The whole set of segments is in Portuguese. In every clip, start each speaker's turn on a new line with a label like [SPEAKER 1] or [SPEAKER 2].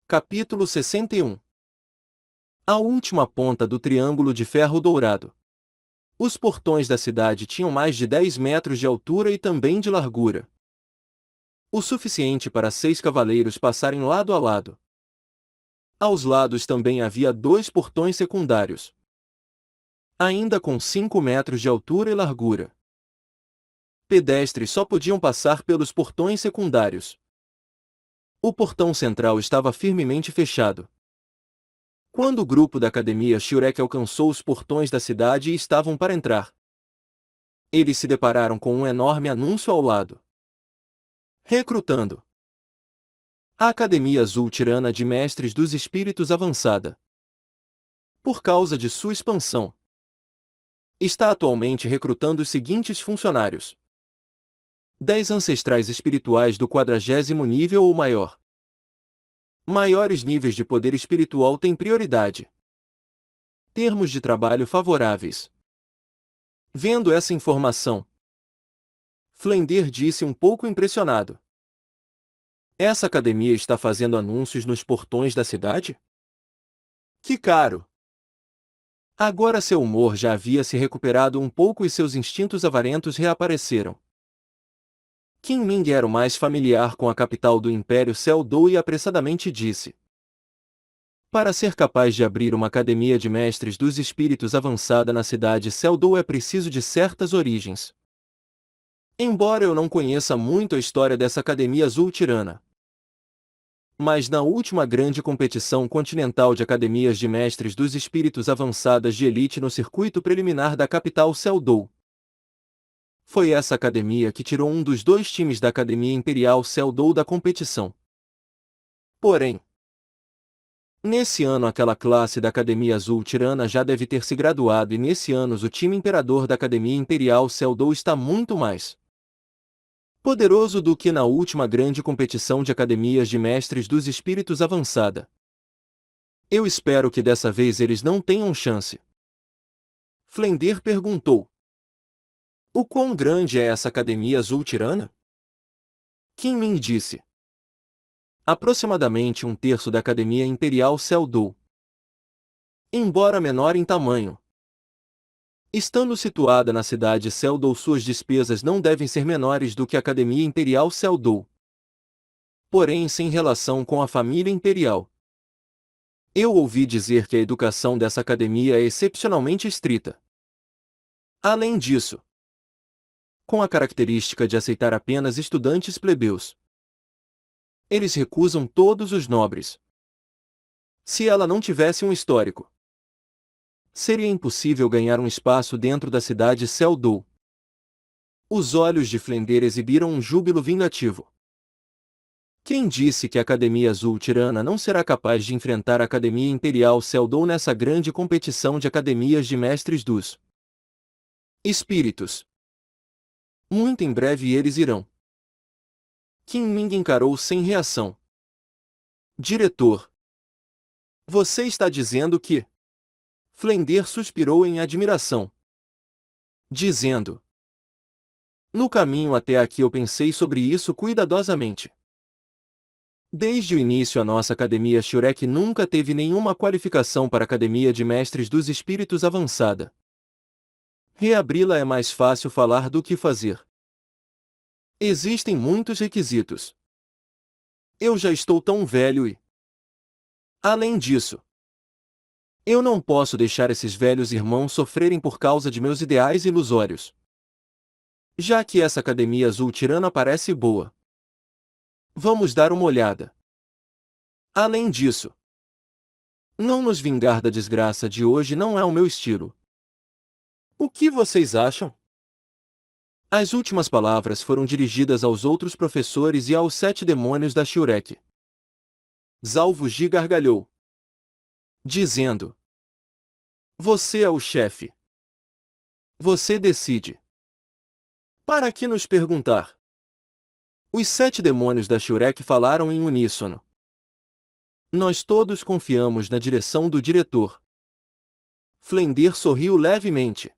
[SPEAKER 1] Capítulo 61. A última ponta do triângulo de ferro dourado. Os portões da cidade tinham mais de 10 metros de altura e também de largura. O suficiente para 6 cavaleiros passarem lado a lado. Aos lados também havia 2 portões secundários, ainda com 5 metros de altura e largura. Pedestres só podiam passar pelos portões secundários. O portão central estava firmemente fechado. Quando o grupo da Academia Shurek alcançou os portões da cidade e estavam para entrar, eles se depararam com um enorme anúncio ao lado. Recrutando. A Academia Azul Tirana de Mestres dos Espíritos avançada, por causa de sua expansão, está atualmente recrutando os seguintes funcionários: 10 ancestrais espirituais do 40º nível ou maior. Maiores níveis de poder espiritual têm prioridade. Termos de trabalho favoráveis. Vendo essa informação, Flender disse um pouco impressionado: essa academia está fazendo anúncios nos portões da cidade? Que caro! Agora seu humor já havia se recuperado um pouco e seus instintos avarentos reapareceram. Qin Ming era o mais familiar com a capital do Império Céu-Dou e apressadamente disse: para ser capaz de abrir uma academia de mestres dos espíritos avançada na cidade Céu-Dou é preciso de certas origens. Embora eu não conheça muito a história dessa academia azul tirana, mas na última grande competição continental de academias de mestres dos espíritos avançadas de elite no circuito preliminar da capital Céu-Dou, foi essa academia que tirou um dos 2 times da Academia Imperial Céu-Dou da competição. Porém, nesse ano aquela classe da Academia Azul Tirana já deve ter se graduado e nesse ano o time imperador da Academia Imperial Céu-Dou está muito mais poderoso do que na última grande competição de academias de mestres dos espíritos avançada. Eu espero que dessa vez eles não tenham chance. Flender perguntou: o quão grande é essa Academia Azul Tirana? Qin Ming disse: aproximadamente 1/3 da Academia Imperial Céu-Dou. Embora menor em tamanho, estando situada na cidade Céu-Dou, suas despesas não devem ser menores do que a Academia Imperial Céu-Dou. Porém, sem relação com a família imperial. Eu ouvi dizer que a educação dessa academia é excepcionalmente estrita. Além disso, com a característica de aceitar apenas estudantes plebeus, eles recusam todos os nobres. Se ela não tivesse um histórico, seria impossível ganhar um espaço dentro da cidade Céu-Dou. Os olhos de Flender exibiram um júbilo vingativo. Quem disse que a Academia Azul Tirana não será capaz de enfrentar a Academia Imperial Céu-Dou nessa grande competição de academias de mestres dos espíritos? Muito em breve eles irão. Qin Ming encarou sem reação. Diretor, você está dizendo que... Flender suspirou em admiração, dizendo: no caminho até aqui eu pensei sobre isso cuidadosamente. Desde o início a nossa Academia Shurek nunca teve nenhuma qualificação para a Academia de Mestres dos Espíritos avançada. Reabri-la é mais fácil falar do que fazer. Existem muitos requisitos. Eu já estou tão velho e... além disso, eu não posso deixar esses velhos irmãos sofrerem por causa de meus ideais ilusórios. Já que essa Academia Azul Tirana parece boa, vamos dar uma olhada. Além disso, não nos vingar da desgraça de hoje não é o meu estilo. O que vocês acham? As últimas palavras foram dirigidas aos outros professores e aos 7 demônios da Shurek. Zalvuji gargalhou, dizendo: você é o chefe. Você decide. Para que nos perguntar? Os 7 demônios da Shurek falaram em uníssono. Nós todos confiamos na direção do diretor. Flender sorriu levemente,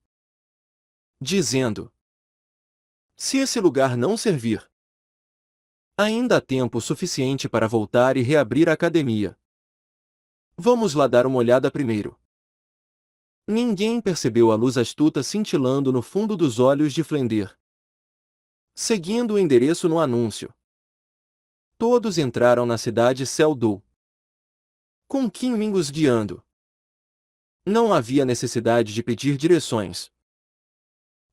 [SPEAKER 1] dizendo: se esse lugar não servir, Ainda há tempo suficiente para voltar e reabrir a academia. Vamos lá dar uma olhada primeiro. Ninguém percebeu a luz astuta cintilando no fundo dos olhos de Flender. Seguindo o endereço no anúncio, todos entraram na cidade Seldou, com Kim Mingus guiando. Não havia necessidade de pedir direções.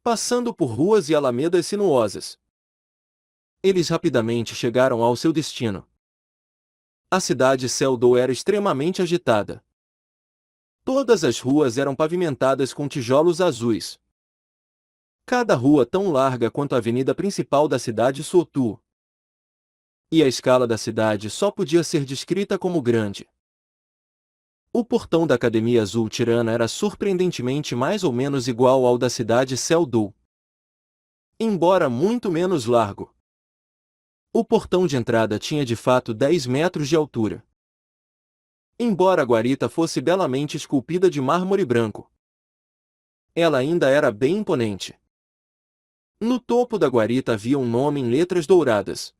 [SPEAKER 1] Passando por ruas e alamedas sinuosas, eles rapidamente chegaram ao seu destino. A cidade Seldou era extremamente agitada. Todas as ruas eram pavimentadas com tijolos azuis. Cada rua tão larga quanto a avenida principal da cidade Sotu. E a escala da cidade só podia ser descrita como grande. O portão da Academia Azul Tirana era surpreendentemente mais ou menos igual ao da cidade Seldou, embora muito menos largo. O portão de entrada tinha de fato 10 metros de altura. Embora a guarita fosse belamente esculpida de mármore branco, ela ainda era bem imponente. No topo da guarita havia um nome em letras douradas: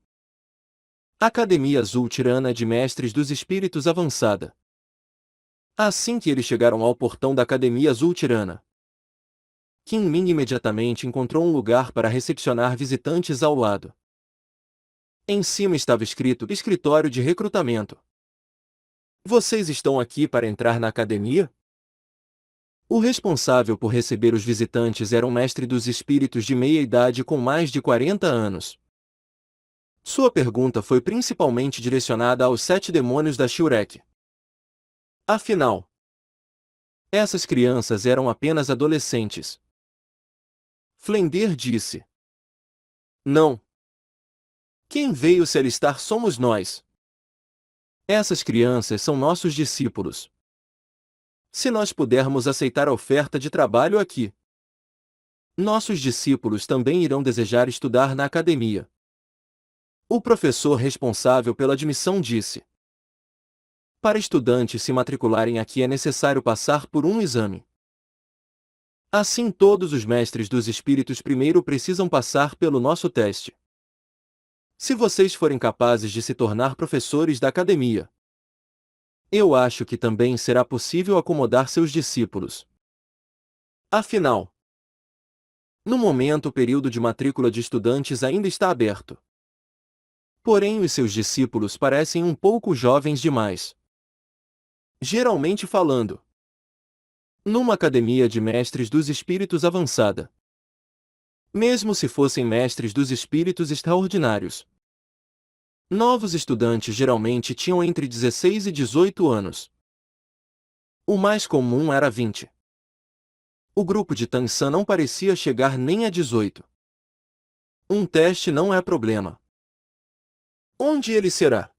[SPEAKER 1] Academia Azul Tirana de Mestres dos Espíritos Avançada. Assim que eles chegaram ao portão da Academia Azul Tirana, Kim Ming imediatamente encontrou um lugar para recepcionar visitantes ao lado. Em cima estava escrito Escritório de Recrutamento. Vocês estão aqui para entrar na academia? O responsável por receber os visitantes era um mestre dos espíritos de meia idade com mais de 40 anos. Sua pergunta foi principalmente direcionada aos 7 demônios da Shurek. Afinal, essas crianças eram apenas adolescentes. Flender disse: Não. Quem veio se alistar somos nós. Essas crianças são nossos discípulos. Se nós pudermos aceitar a oferta de trabalho aqui, nossos discípulos também irão desejar estudar na academia. O professor responsável pela admissão disse: Para estudantes se matricularem aqui é necessário passar por um exame. Assim todos os mestres dos espíritos primeiro precisam passar pelo nosso teste. Se vocês forem capazes de se tornar professores da academia, eu acho que também será possível acomodar seus discípulos. Afinal, no momento o período de matrícula de estudantes ainda está aberto. Porém os seus discípulos parecem um pouco jovens demais. Geralmente falando, numa academia de mestres dos espíritos avançada, mesmo se fossem mestres dos espíritos extraordinários, novos estudantes geralmente tinham entre 16 e 18 anos. O mais comum era 20. O grupo de Tansan não parecia chegar nem a 18. Um teste não é problema. Onde ele será?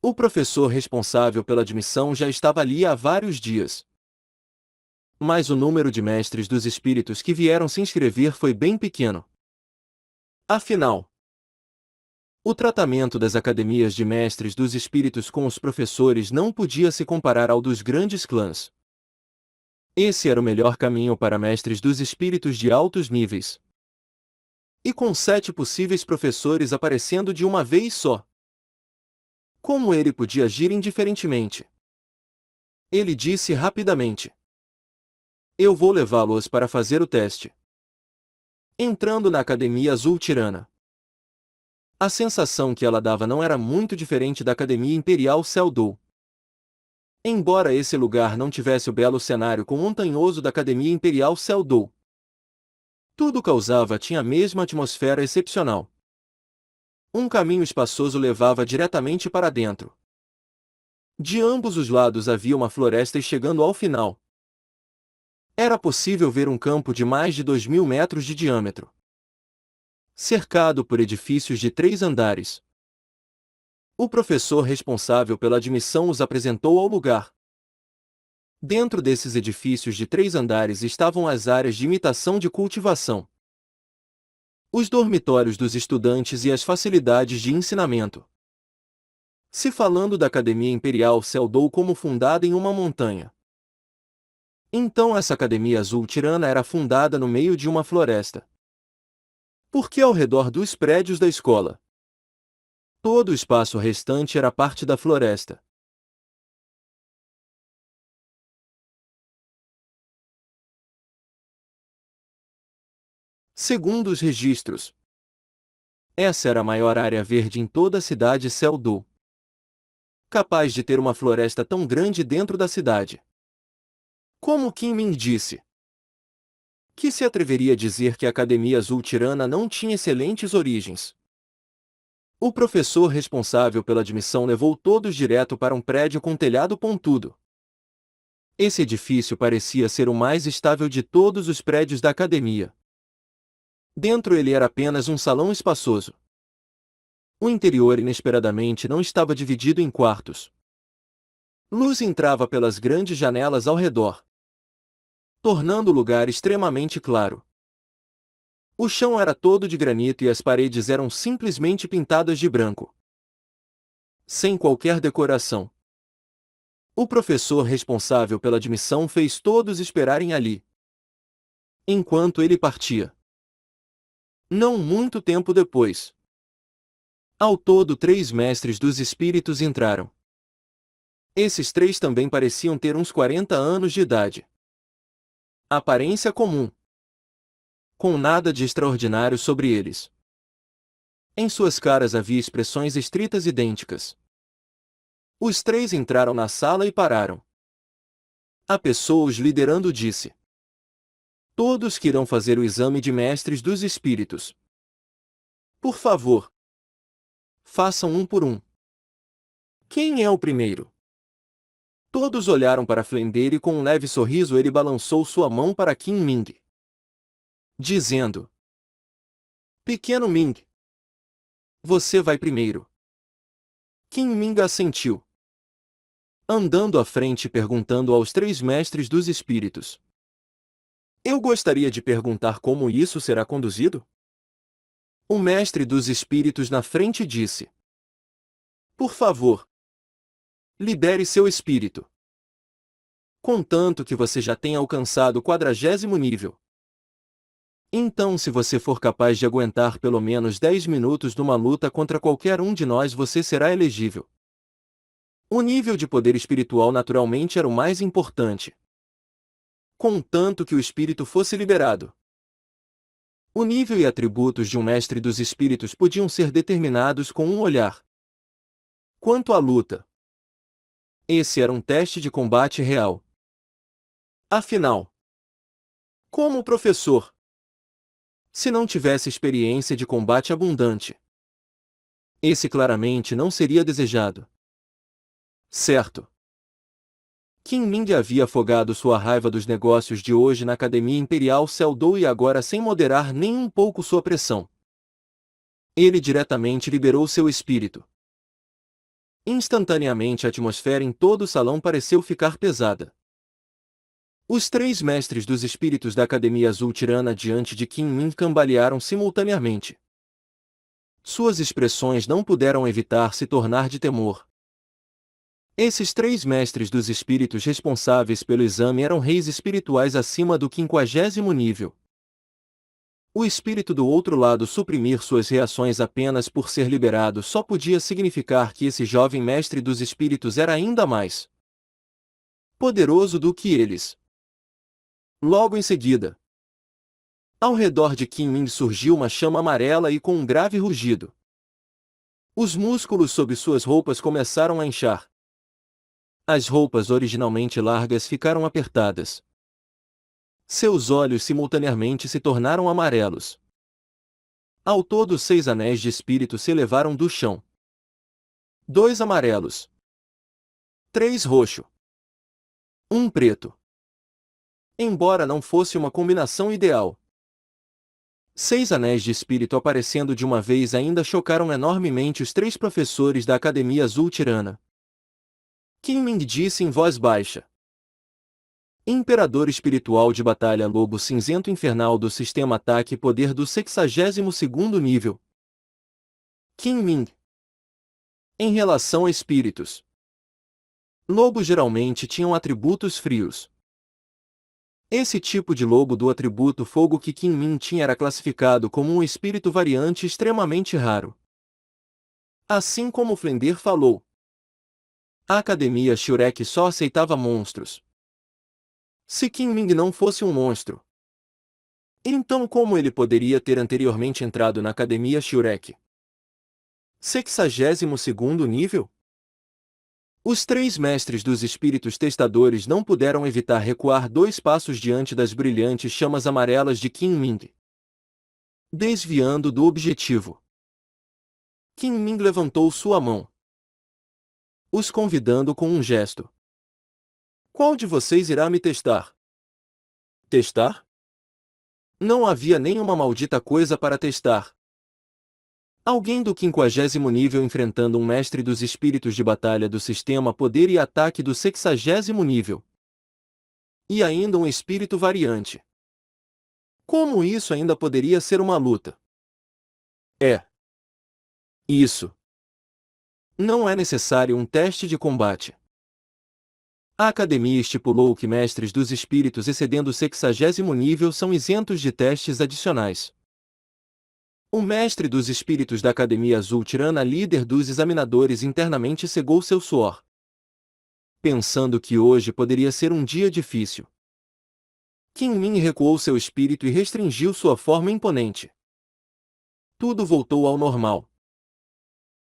[SPEAKER 1] O professor responsável pela admissão já estava ali há vários dias. Mas o número de mestres dos espíritos que vieram se inscrever foi bem pequeno. Afinal, o tratamento das academias de mestres dos espíritos com os professores não podia se comparar ao dos grandes clãs. Esse era o melhor caminho para mestres dos espíritos de altos níveis. E com 7 possíveis professores aparecendo de uma vez só, como ele podia agir indiferentemente? Ele disse rapidamente: Eu vou levá-los para fazer o teste. Entrando na Academia Azul Tirana, a sensação que ela dava não era muito diferente da Academia Imperial Seldou. Embora esse lugar não tivesse o belo cenário montanhoso da Academia Imperial Seldou, tudo causava tinha a mesma atmosfera excepcional. Um caminho espaçoso levava diretamente para dentro. De ambos os lados havia uma floresta e chegando ao final, era possível ver um campo de mais de 2.000 metros de diâmetro, cercado por edifícios de 3 andares. O professor responsável pela admissão os apresentou ao lugar. Dentro desses edifícios de 3 andares estavam as áreas de imitação de cultivação, os dormitórios dos estudantes e as facilidades de ensinamento. Se falando da Academia Imperial Seldou como fundada em uma montanha, então essa Academia Azul Tirana era fundada no meio de uma floresta. Porque ao redor dos prédios da escola Todo o espaço restante era parte da floresta. Segundo os registros, essa era a maior área verde em toda a cidade Seldou, capaz de ter uma floresta tão grande dentro da cidade. Como Qin Min disse, que se atreveria a dizer que a Academia Azul Tirana não tinha excelentes origens. O professor responsável pela admissão levou todos direto para um prédio com telhado pontudo. Esse edifício parecia ser o mais estável de todos os prédios da academia. Dentro ele era apenas um salão espaçoso. O interior inesperadamente não estava dividido em quartos. Luz entrava pelas grandes janelas ao redor, tornando o lugar extremamente claro. O chão era todo de granito e as paredes eram simplesmente pintadas de branco, sem qualquer decoração. O professor responsável pela admissão fez todos esperarem ali, enquanto ele partia. Não muito tempo depois, ao todo 3 mestres dos espíritos entraram. Esses 3 também pareciam ter uns 40 anos de idade. Aparência comum, com nada de extraordinário sobre eles. Em suas caras havia expressões estritas idênticas. Os 3 entraram na sala e pararam. A pessoa os liderando disse: todos que irão fazer o exame de mestres dos espíritos, por favor, façam um por um. Quem é o primeiro? Todos olharam para Flender e com um leve sorriso ele balançou sua mão para Qin Ming, dizendo: Pequeno Ming, você vai primeiro. Qin Ming assentiu, andando à frente e perguntando aos 3 mestres dos espíritos: eu gostaria de perguntar como isso será conduzido? O mestre dos espíritos na frente disse: por favor, libere seu espírito. Contanto que você já tenha alcançado o 40º nível. Então, se você for capaz de aguentar pelo menos 10 minutos numa luta contra qualquer um de nós, você será elegível. O nível de poder espiritual naturalmente era o mais importante. Contanto que o espírito fosse liberado. O nível e atributos de um mestre dos espíritos podiam ser determinados com um olhar. Quanto à luta, esse era um teste de combate real. Afinal, como professor, se não tivesse experiência de combate abundante, esse claramente não seria desejado. Certo. Qin Ming havia afogado sua raiva dos negócios de hoje na Academia Imperial Seldou e agora sem moderar nem um pouco sua pressão. Ele diretamente liberou seu espírito. Instantaneamente a atmosfera em todo o salão pareceu ficar pesada. Os 3 mestres dos espíritos da Academia Azul Tirana diante de Qin Ming cambalearam simultaneamente. Suas expressões não puderam evitar se tornar de temor. Esses 3 mestres dos espíritos responsáveis pelo exame eram reis espirituais acima do 50º nível. O espírito do outro lado suprimir suas reações apenas por ser liberado só podia significar que esse jovem mestre dos espíritos era ainda mais poderoso do que eles. Logo em seguida, ao redor de Qin Ming surgiu uma chama amarela e com um grave rugido. Os músculos sob suas roupas começaram a inchar. As roupas originalmente largas ficaram apertadas. Seus olhos simultaneamente se tornaram amarelos. Ao todo 6 anéis de espírito se elevaram do chão. 2 amarelos. 3 roxo. 1 preto. Embora não fosse uma combinação ideal. 6 anéis de espírito aparecendo de uma vez ainda chocaram enormemente os 3 professores da Academia Azul Tirana. Qin Ming disse em voz baixa: Imperador espiritual de batalha Lobo Cinzento Infernal do Sistema Ataque Poder do 62º nível. Qin Ming. Em relação a espíritos, lobos geralmente tinham atributos frios. Esse tipo de lobo do atributo fogo que Qin Ming tinha era classificado como um espírito variante extremamente raro. Assim como Flender falou. A Academia Shurek só aceitava monstros. Se Qin-Ming não fosse um monstro, então como ele poderia ter anteriormente entrado na Academia Shurek? 62º nível? Os três mestres dos espíritos testadores não puderam evitar recuar 2 passos diante das brilhantes chamas amarelas de Qin-Ming, desviando do objetivo. Qin-Ming levantou sua mão, os convidando com um gesto. Qual de vocês irá me testar? Testar? Não havia nenhuma maldita coisa para testar. Alguém do 50º nível enfrentando um mestre dos espíritos de batalha do sistema poder e ataque do 60º nível. E ainda um espírito variante. Como isso ainda poderia ser uma luta? É. Isso. Não é necessário um teste de combate. A Academia estipulou que mestres dos espíritos excedendo o 60º nível são isentos de testes adicionais. O mestre dos espíritos da Academia Azul Tirana, líder dos examinadores, internamente cegou seu suor, pensando que hoje poderia ser um dia difícil. Qin-Ming recuou seu espírito e restringiu sua forma imponente. Tudo voltou ao normal.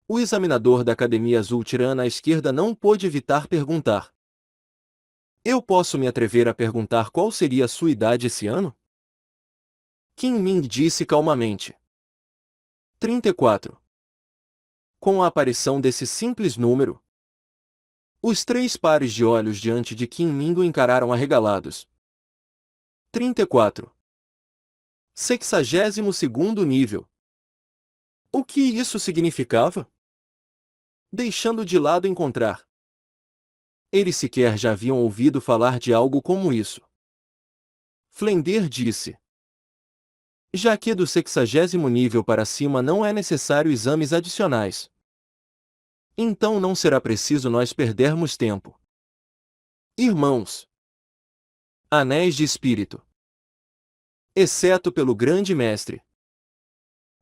[SPEAKER 1] O examinador da Academia Azul Tirana à esquerda não pôde evitar perguntar. Eu posso me atrever a perguntar qual seria a sua idade esse ano? Qin-Ming disse calmamente. 34. Com a aparição desse simples número, os 3 pares de olhos diante de Qin-Ming o encararam arregalados. 34. 62º nível. O que isso significava? Deixando de lado encontrar. Eles sequer já haviam ouvido falar de algo como isso. Flender disse. Já que do 60º nível para cima não é necessário exames adicionais. Então não será preciso nós perdermos tempo. Irmãos. Anéis de Espírito. Exceto pelo Grande Mestre.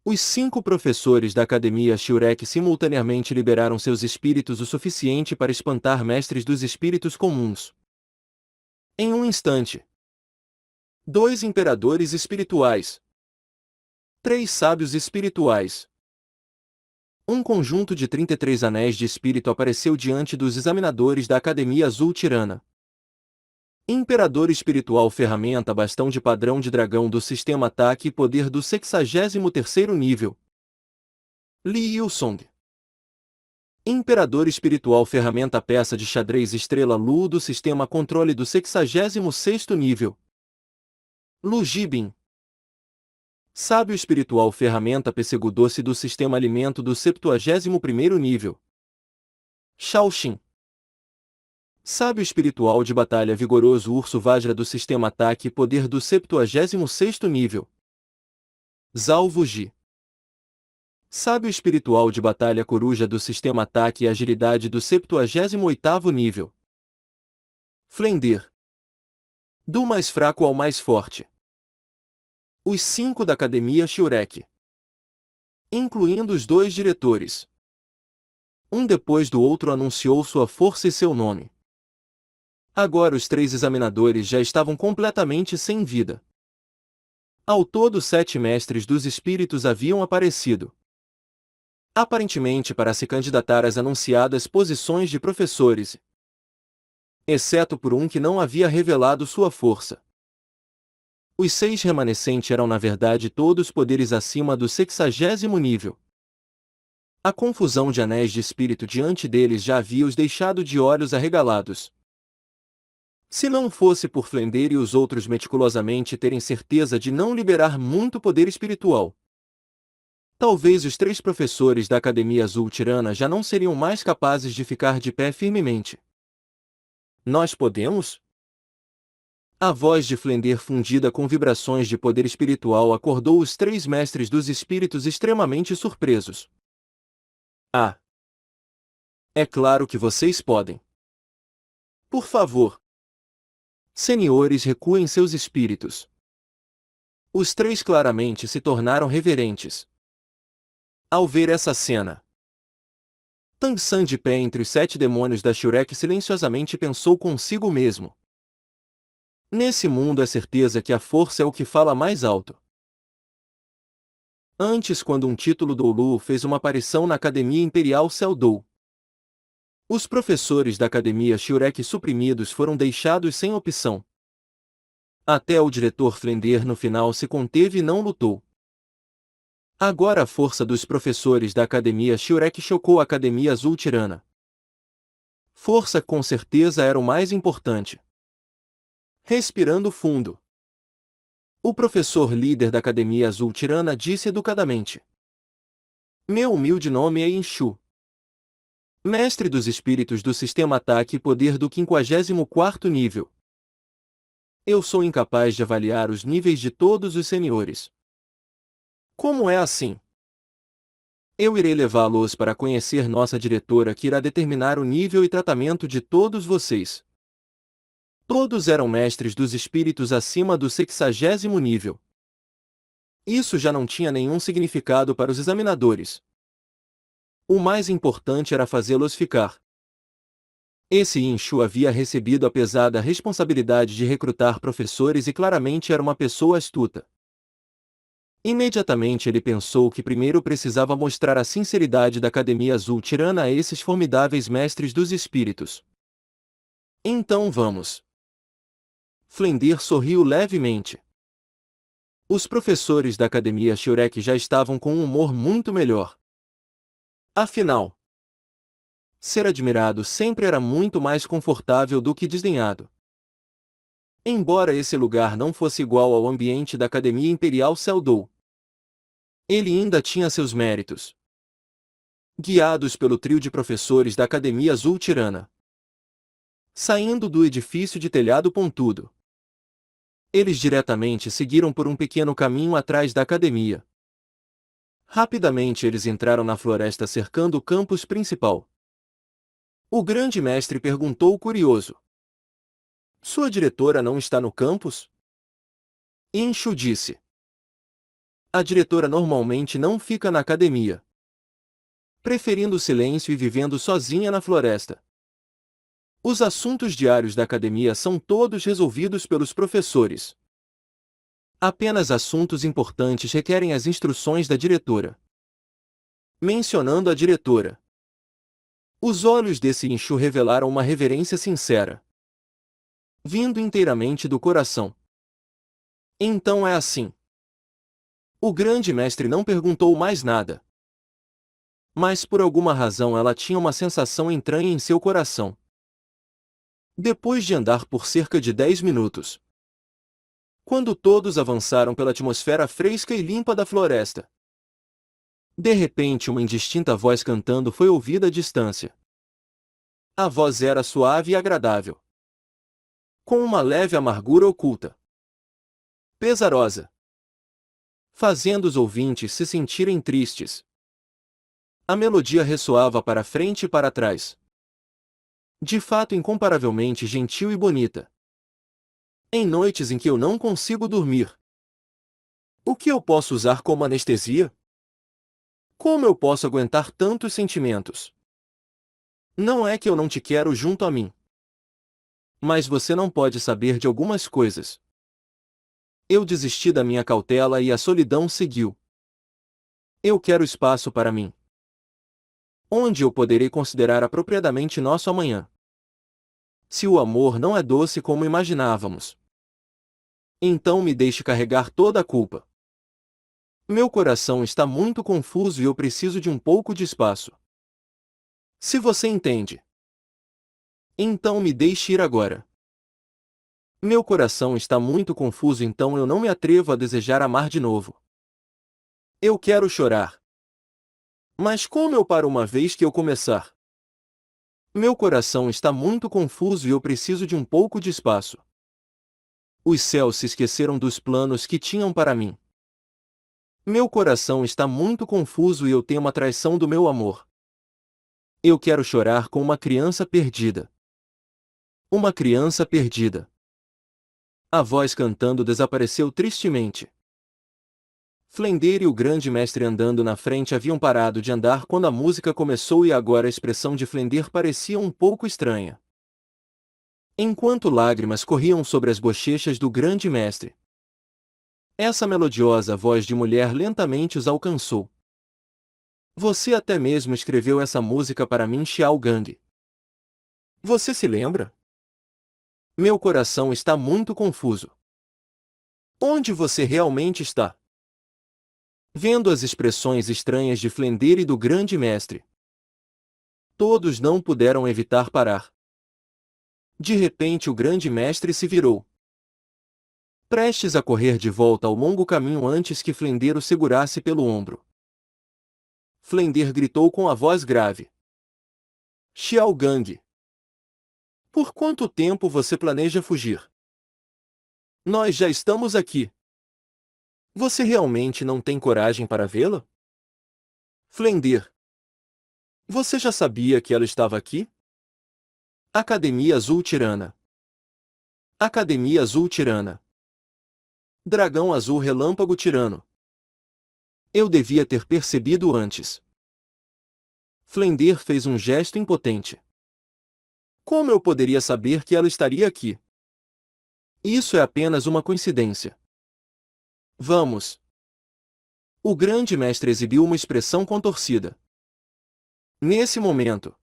[SPEAKER 1] Os 5 professores da Academia Shurek simultaneamente liberaram seus espíritos o suficiente para espantar mestres dos espíritos comuns. Em um instante. 2 imperadores espirituais. 3 sábios espirituais. Um conjunto de 33 anéis de espírito apareceu diante dos examinadores da Academia Azul Tirana. Imperador espiritual ferramenta bastão de padrão de dragão do sistema ataque e poder do 63º nível. Li Yusong. Imperador espiritual ferramenta peça de xadrez estrela Lu do sistema controle do 66º nível. Lu Jibin. Sábio espiritual ferramenta pêssego doce do sistema alimento do 71º nível. Shaoxin. Sábio espiritual de batalha vigoroso urso Vajra do sistema ataque e poder do 76º nível. Zhao Wuji. Sábio espiritual de batalha coruja do sistema ataque e agilidade do 78º nível. Flender. Do mais fraco ao mais forte. Os 5 da Academia Shurek, incluindo os 2 diretores. Um depois do outro anunciou sua força e seu nome. Agora os 3 examinadores já estavam completamente sem vida. Ao todo 7 mestres dos espíritos haviam aparecido, aparentemente para se candidatar às anunciadas posições de professores, exceto por um que não havia revelado sua força. Os 6 remanescentes eram na verdade todos poderes acima do 60º nível. A confusão de anéis de espírito diante deles já havia os deixado de olhos arregalados. Se não fosse por Flender e os outros meticulosamente terem certeza de não liberar muito poder espiritual, talvez os 3 professores da Academia Azul Tirana já não seriam mais capazes de ficar de pé firmemente. Nós podemos? A voz de Flender fundida com vibrações de poder espiritual acordou os 3 mestres dos espíritos extremamente surpresos. Ah! É claro que vocês podem. Por favor. Senhores, recuem seus espíritos. Os 3 claramente se tornaram reverentes ao ver essa cena. Tang San, de pé entre os 7 demônios da Shurek, silenciosamente pensou consigo mesmo. Nesse mundo é certeza que a força é o que fala mais alto. Antes, quando um título Doulu fez uma aparição na Academia Imperial Seldou, os professores da Academia Shurek suprimidos foram deixados sem opção. Até o diretor Flender no final se conteve e não lutou. Agora a força dos professores da Academia Shurek chocou a Academia Azul Tirana. Força com certeza era o mais importante. Respirando fundo, o professor líder da Academia Azul Tirana disse educadamente: Meu humilde nome é Inshu, mestre dos espíritos do sistema ataque e poder do 54º nível. Eu sou incapaz de avaliar os níveis de todos os senhores. Como é assim? Eu irei levá-los para conhecer nossa diretora, que irá determinar o nível e tratamento de todos vocês. Todos eram mestres dos espíritos acima do 60º nível. Isso já não tinha nenhum significado para os examinadores. O mais importante era fazê-los ficar. Esse Inshu havia recebido a pesada responsabilidade de recrutar professores e claramente era uma pessoa astuta. Imediatamente ele pensou que primeiro precisava mostrar a sinceridade da Academia Azul Tirana a esses formidáveis mestres dos espíritos. Então vamos. Flender sorriu levemente. Os professores da Academia Shurek já estavam com um humor muito melhor. Afinal, ser admirado sempre era muito mais confortável do que desdenhado. Embora esse lugar não fosse igual ao ambiente da Academia Imperial Seldou, ele ainda tinha seus méritos. Guiados pelo trio de professores da Academia Azul Tirana, saindo do edifício de telhado pontudo, eles diretamente seguiram por um pequeno caminho atrás da academia. Rapidamente eles entraram na floresta cercando o campus principal. O grande mestre perguntou curioso: Sua diretora não está no campus? Inshu disse: A diretora normalmente não fica na academia, preferindo o silêncio e vivendo sozinha na floresta. Os assuntos diários da academia são todos resolvidos pelos professores. Apenas assuntos importantes requerem as instruções da diretora. Mencionando a diretora, os olhos desse Inshu revelaram uma reverência sincera, vindo inteiramente do coração. Então é assim. O grande mestre não perguntou mais nada. Mas por alguma razão ela tinha uma sensação estranha em seu coração. Depois de andar por cerca de 10 minutos, quando todos avançaram pela atmosfera fresca e limpa da floresta, de repente uma indistinta voz cantando foi ouvida à distância. A voz era suave e agradável, com uma leve amargura oculta, pesarosa, fazendo os ouvintes se sentirem tristes. A melodia ressoava para frente e para trás, de fato incomparavelmente gentil e bonita. Em noites em que eu não consigo dormir, o que eu posso usar como anestesia? Como eu posso aguentar tantos sentimentos? Não é que eu não te quero junto a mim, mas você não pode saber de algumas coisas. Eu desisti da minha cautela e a solidão seguiu. Eu quero espaço para mim, onde eu poderei considerar apropriadamente nosso amanhã. Se o amor não é doce como imaginávamos, então me deixe carregar toda a culpa. Meu coração está muito confuso e eu preciso de um pouco de espaço. Se você entende, então me deixe ir agora. Meu coração está muito confuso, então eu não me atrevo a desejar amar de novo. Eu quero chorar. Mas como eu paro uma vez que eu começar? Meu coração está muito confuso e eu preciso de um pouco de espaço. Os céus se esqueceram dos planos que tinham para mim. Meu coração está muito confuso e eu temo a traição do meu amor. Eu quero chorar com uma criança perdida. Uma criança perdida. A voz cantando desapareceu tristemente. Flender e o grande mestre andando na frente haviam parado de andar quando a música começou e agora a expressão de Flender parecia um pouco estranha. Enquanto lágrimas corriam sobre as bochechas do grande mestre, essa melodiosa voz de mulher lentamente os alcançou. Você até mesmo escreveu essa música para mim, Xiao Gang. Você se lembra? Meu coração está muito confuso. Onde você realmente está? Vendo as expressões estranhas de Flender e do grande mestre, todos não puderam evitar parar. De repente o grande mestre se virou, prestes a correr de volta ao longo caminho antes que Flender o segurasse pelo ombro. Flender gritou com a voz grave: Xiao Gang! Por quanto tempo você planeja fugir? Nós já estamos aqui. Você realmente não tem coragem para vê-la? Flender. Você já sabia que ela estava aqui? Academia Azul Tirana. Academia Azul Tirana. Dragão Azul Relâmpago Tirano. Eu devia ter percebido antes. Flender fez um gesto impotente. Como eu poderia saber que ela estaria aqui? Isso é apenas uma coincidência. Vamos. O grande mestre exibiu uma expressão contorcida. Nesse momento,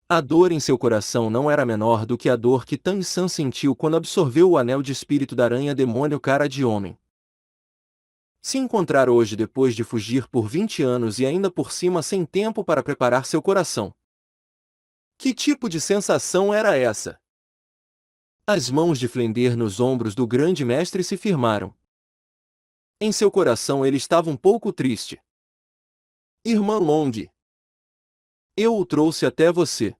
[SPEAKER 1] a dor em seu coração não era menor do que a dor que Tang San sentiu quando absorveu o anel de espírito da aranha demônio cara de homem. Se encontrar hoje depois de fugir por 20 anos e ainda por cima sem tempo para preparar seu coração. Que tipo de sensação era essa? As mãos de Flender nos ombros do grande mestre se firmaram. Em seu coração ele estava um pouco triste. Irmã Long, eu o trouxe até você.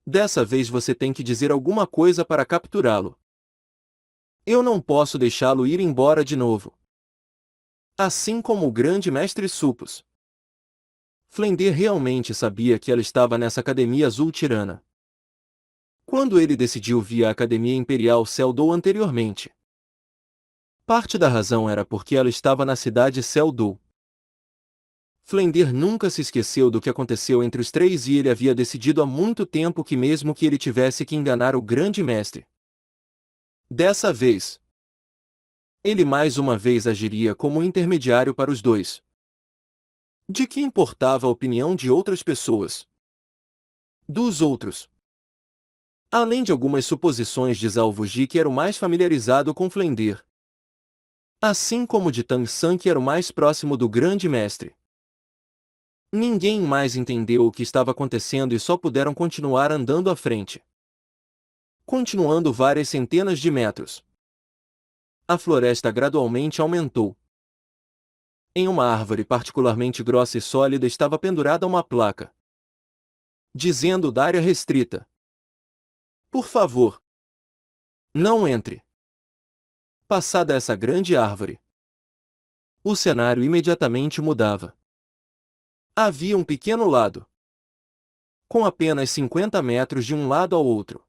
[SPEAKER 1] Dessa vez você tem que dizer alguma coisa para capturá-lo. Eu não posso deixá-lo ir embora de novo. Assim como o grande mestre Supus. Flender realmente sabia que ela estava nessa academia azul tirana. Quando ele decidiu vir à Academia Imperial Celdou anteriormente. Parte da razão era porque ela estava na cidade Celdou. Flender nunca se esqueceu do que aconteceu entre os três e ele havia decidido há muito tempo que mesmo que ele tivesse que enganar o grande mestre. Dessa vez, ele mais uma vez agiria como intermediário para os dois. De que importava a opinião de outras pessoas? Dos outros. Além de algumas suposições de Zhao Wuji que era o mais familiarizado com Flender. Assim como de Tang San que era o mais próximo do grande mestre. Ninguém mais entendeu o que estava acontecendo e só puderam continuar andando à frente. Continuando várias centenas de metros. A floresta gradualmente aumentou. Em uma árvore particularmente grossa e sólida estava pendurada uma placa, dizendo da área restrita. Por favor, não entre. Passada essa grande árvore, o cenário imediatamente mudava. Havia um pequeno lado, com apenas 50 metros de um lado ao outro.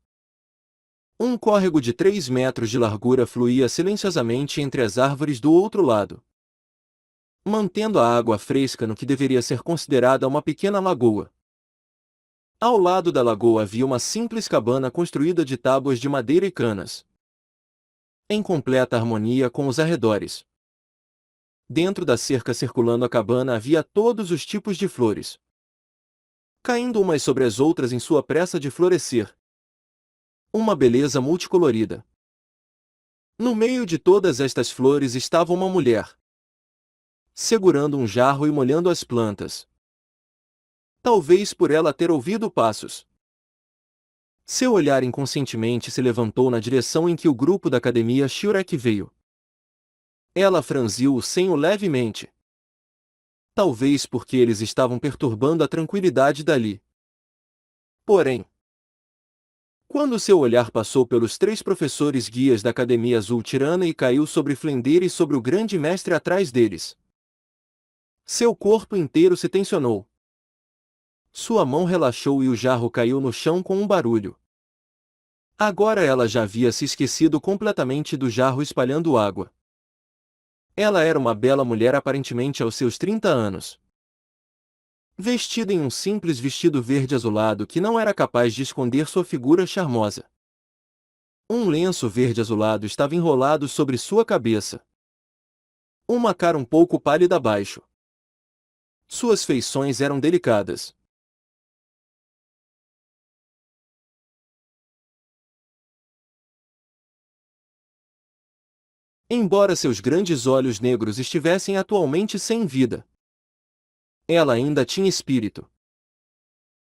[SPEAKER 1] Um córrego de 3 metros de largura fluía silenciosamente entre as árvores do outro lado, mantendo a água fresca no que deveria ser considerada uma pequena lagoa. Ao lado da lagoa havia uma simples cabana construída de tábuas de madeira e canas, em completa harmonia com os arredores. Dentro da cerca circulando a cabana havia todos os tipos de flores, caindo umas sobre as outras em sua pressa de florescer. Uma beleza multicolorida. No meio de todas estas flores estava uma mulher, segurando um jarro e molhando as plantas. Talvez por ela ter ouvido passos. Seu olhar inconscientemente se levantou na direção em que o grupo da academia Shurek veio. Ela franziu o senho levemente. Talvez porque eles estavam perturbando a tranquilidade dali. Porém, quando seu olhar passou pelos 3 professores guias da Academia Azul Tirana e caiu sobre Flender e sobre o grande mestre atrás deles, seu corpo inteiro se tensionou. Sua mão relaxou e o jarro caiu no chão com um barulho. Agora ela já havia se esquecido completamente do jarro espalhando água. Ela era uma bela mulher aparentemente aos seus 30 anos. Vestida em um simples vestido verde azulado que não era capaz de esconder sua figura charmosa. Um lenço verde azulado estava enrolado sobre sua cabeça. Uma cara um pouco pálida abaixo. Suas feições eram delicadas. Embora seus grandes olhos negros estivessem atualmente sem vida, ela ainda tinha espírito.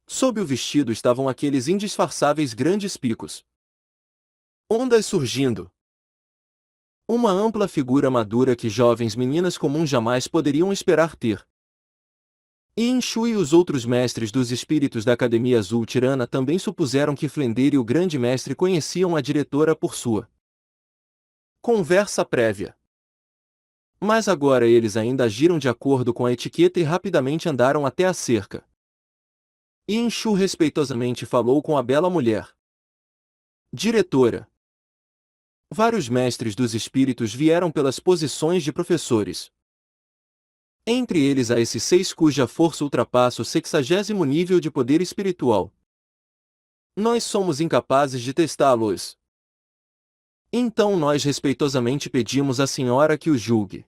[SPEAKER 1] Sob o vestido estavam aqueles indisfarçáveis grandes picos. Ondas surgindo. Uma ampla figura madura que jovens meninas comuns jamais poderiam esperar ter. Inshu e os outros mestres dos espíritos da Academia Azul Tirana também supuseram que Flender e o grande mestre conheciam a diretora por sua conversa prévia. Mas agora eles ainda agiram de acordo com a etiqueta e rapidamente andaram até a cerca. Inshu respeitosamente falou com a bela mulher. Diretora. Vários mestres dos espíritos vieram pelas posições de professores. Entre eles há esses 6 cuja força ultrapassa o 60º nível de poder espiritual. Nós somos incapazes de testá-los. Então nós respeitosamente pedimos à senhora que os julgue.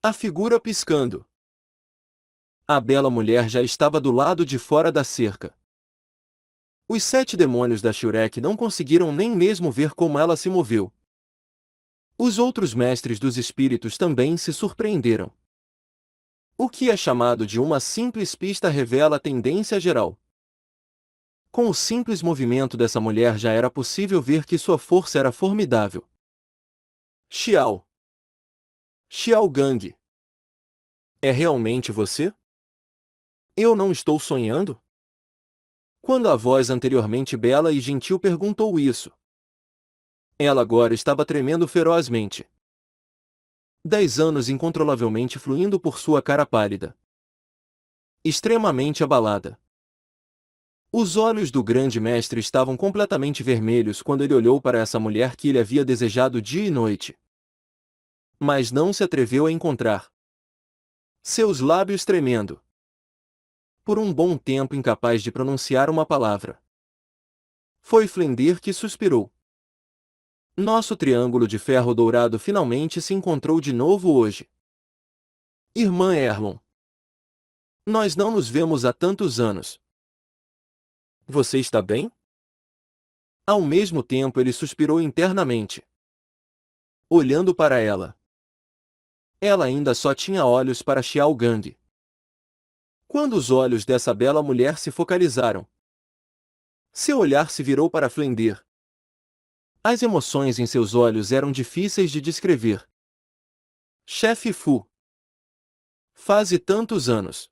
[SPEAKER 1] A figura piscando. A bela mulher já estava do lado de fora da cerca. Os 7 demônios da Shurek não conseguiram nem mesmo ver como ela se moveu. Os outros mestres dos espíritos também se surpreenderam. O que é chamado de uma simples pista revela a tendência geral. Com o simples movimento dessa mulher já era possível ver que sua força era formidável. Xiao. Xiao Gang. É realmente você? Eu não estou sonhando? Quando a voz anteriormente bela e gentil perguntou isso, ela agora estava tremendo ferozmente. 10 anos incontrolavelmente fluindo por sua cara pálida. Extremamente abalada. Os olhos do grande mestre estavam completamente vermelhos quando ele olhou para essa mulher que ele havia desejado dia e noite. Mas não se atreveu a encontrar. Seus lábios tremendo. Por um bom tempo incapaz de pronunciar uma palavra. Foi Flender que suspirou. Nosso triângulo de ferro dourado finalmente se encontrou de novo hoje. Irmã Erlon. Nós não nos vemos há tantos anos. Você está bem? Ao mesmo tempo ele suspirou internamente. Olhando para ela. Ela ainda só tinha olhos para Xiao Gang. Quando os olhos dessa bela mulher se focalizaram, seu olhar se virou para Flender. As emoções em seus olhos eram difíceis de descrever. Chefe Fu. Faze tantos anos.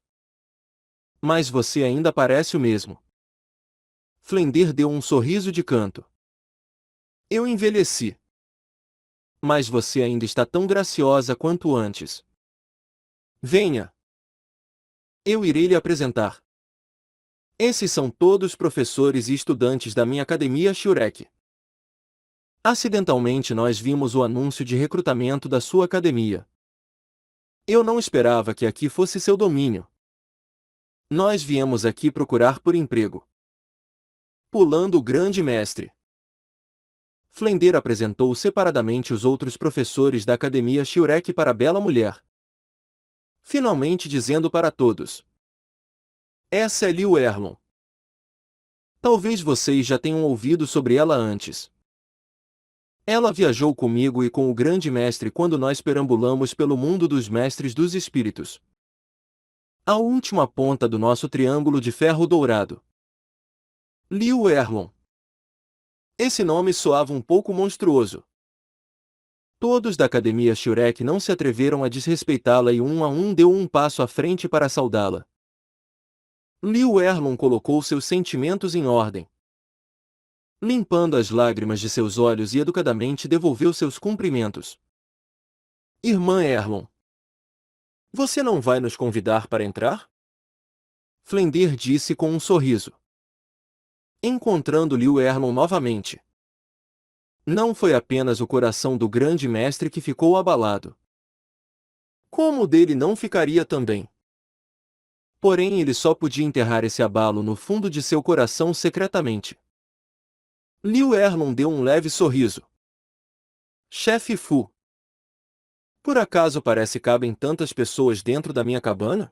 [SPEAKER 1] Mas você ainda parece o mesmo. Flender deu um sorriso de canto. Eu envelheci. Mas você ainda está tão graciosa quanto antes. Venha. Eu irei lhe apresentar. Esses são todos professores e estudantes da minha academia Shurek. Acidentalmente nós vimos o anúncio de recrutamento da sua academia. Eu não esperava que aqui fosse seu domínio. Nós viemos aqui procurar por emprego. Pulando o grande mestre. Flender apresentou separadamente os outros professores da academia Shurek para a bela mulher. Finalmente dizendo para todos. Essa é Liu Erlon. Talvez vocês já tenham ouvido sobre ela antes. Ela viajou comigo e com o grande mestre quando nós perambulamos pelo mundo dos mestres dos espíritos. A última ponta do nosso triângulo de ferro dourado. Liu Erlon. Esse nome soava um pouco monstruoso. Todos da Academia Shurek não se atreveram a desrespeitá-la e um a um deu um passo à frente para saudá-la. Liu Erlon colocou seus sentimentos em ordem. Limpando as lágrimas de seus olhos e educadamente devolveu seus cumprimentos. Irmã Erlon. Você não vai nos convidar para entrar? Flender disse com um sorriso. Encontrando Liu Erlon novamente. Não foi apenas o coração do grande mestre que ficou abalado. Como o dele não ficaria também? Porém ele só podia enterrar esse abalo no fundo de seu coração secretamente. Liu Erlon deu um leve sorriso. Chefe Fu. Por acaso parece cabem tantas pessoas dentro da minha cabana?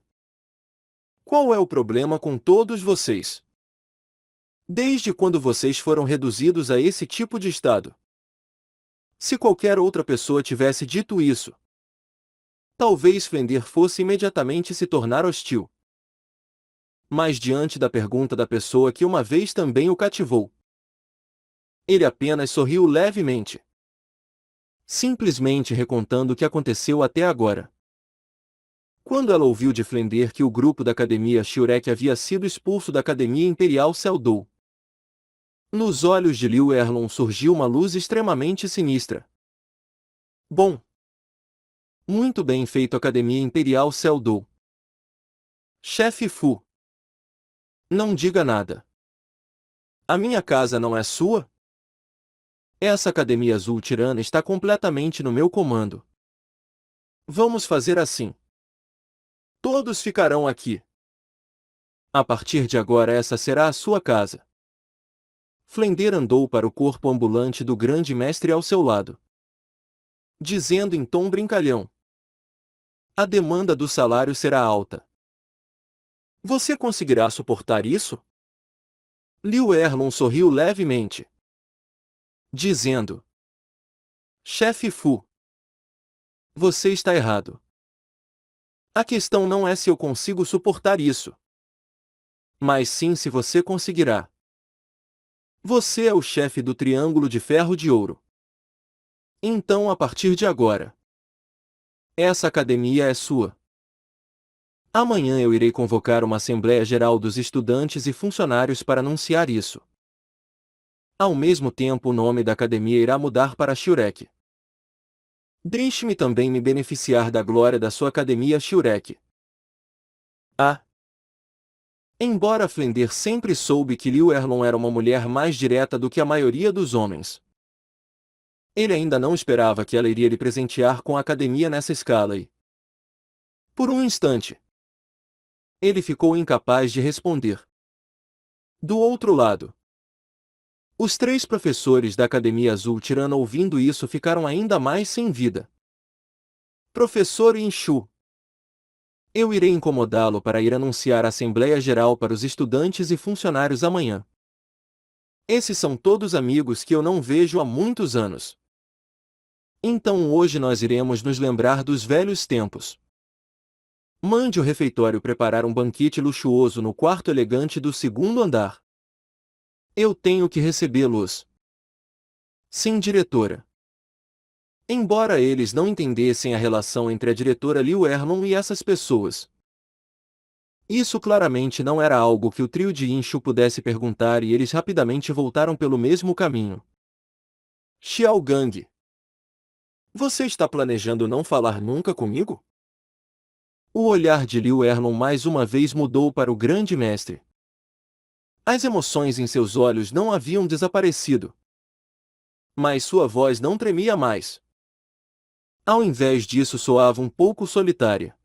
[SPEAKER 1] Qual é o problema com todos vocês? Desde quando vocês foram reduzidos a esse tipo de estado? Se qualquer outra pessoa tivesse dito isso, talvez Flender fosse imediatamente se tornar hostil. Mas diante da pergunta da pessoa que uma vez também o cativou, ele apenas sorriu levemente, simplesmente recontando o que aconteceu até agora. Quando ela ouviu de Flender que o grupo da Academia Shurek havia sido expulso da Academia Imperial Seldou, nos olhos de Liu Erlon surgiu uma luz extremamente sinistra. Bom. Muito bem feito, Academia Imperial Seldou. Chefe Fu. Não diga nada. A minha casa não é sua? Essa Academia Azul Tirana está completamente no meu comando. Vamos fazer assim. Todos ficarão aqui. A partir de agora essa será a sua casa. Flender andou para o corpo ambulante do grande mestre ao seu lado, dizendo em tom brincalhão: a demanda do salário será alta. Você conseguirá suportar isso? Liu Erlon sorriu levemente, dizendo: Chefe Fu, você está errado. A questão não é se eu consigo suportar isso, mas sim se você conseguirá. Você é o chefe do Triângulo de Ferro de Ouro. Então, a partir de agora, essa academia é sua. Amanhã eu irei convocar uma Assembleia Geral dos estudantes e funcionários para anunciar isso. Ao mesmo tempo, o nome da academia irá mudar para Shurek. Deixe-me também me beneficiar da glória da sua academia Shurek. Ah! Embora Flender sempre soube que Liu Erlon era uma mulher mais direta do que a maioria dos homens, ele ainda não esperava que ela iria lhe presentear com a academia nessa escala e, por um instante, ele ficou incapaz de responder. Do outro lado, os 3 professores da Academia Azul Tirana, ouvindo isso, ficaram ainda mais sem vida. Professor Inshu, eu irei incomodá-lo para ir anunciar a Assembleia Geral para os estudantes e funcionários amanhã. Esses são todos amigos que eu não vejo há muitos anos. Então hoje nós iremos nos lembrar dos velhos tempos. Mande o refeitório preparar um banquete luxuoso no quarto elegante do 2º andar. Eu tenho que recebê-los. Sim, diretora. Embora eles não entendessem a relação entre a diretora Liu Erlon e essas pessoas, isso claramente não era algo que o trio de Inshu pudesse perguntar, e eles rapidamente voltaram pelo mesmo caminho. Xiao Gang, você está planejando não falar nunca comigo? O olhar de Liu Erlon mais uma vez mudou para o grande mestre. As emoções em seus olhos não haviam desaparecido, mas sua voz não tremia mais. Ao invés disso, soava um pouco solitária,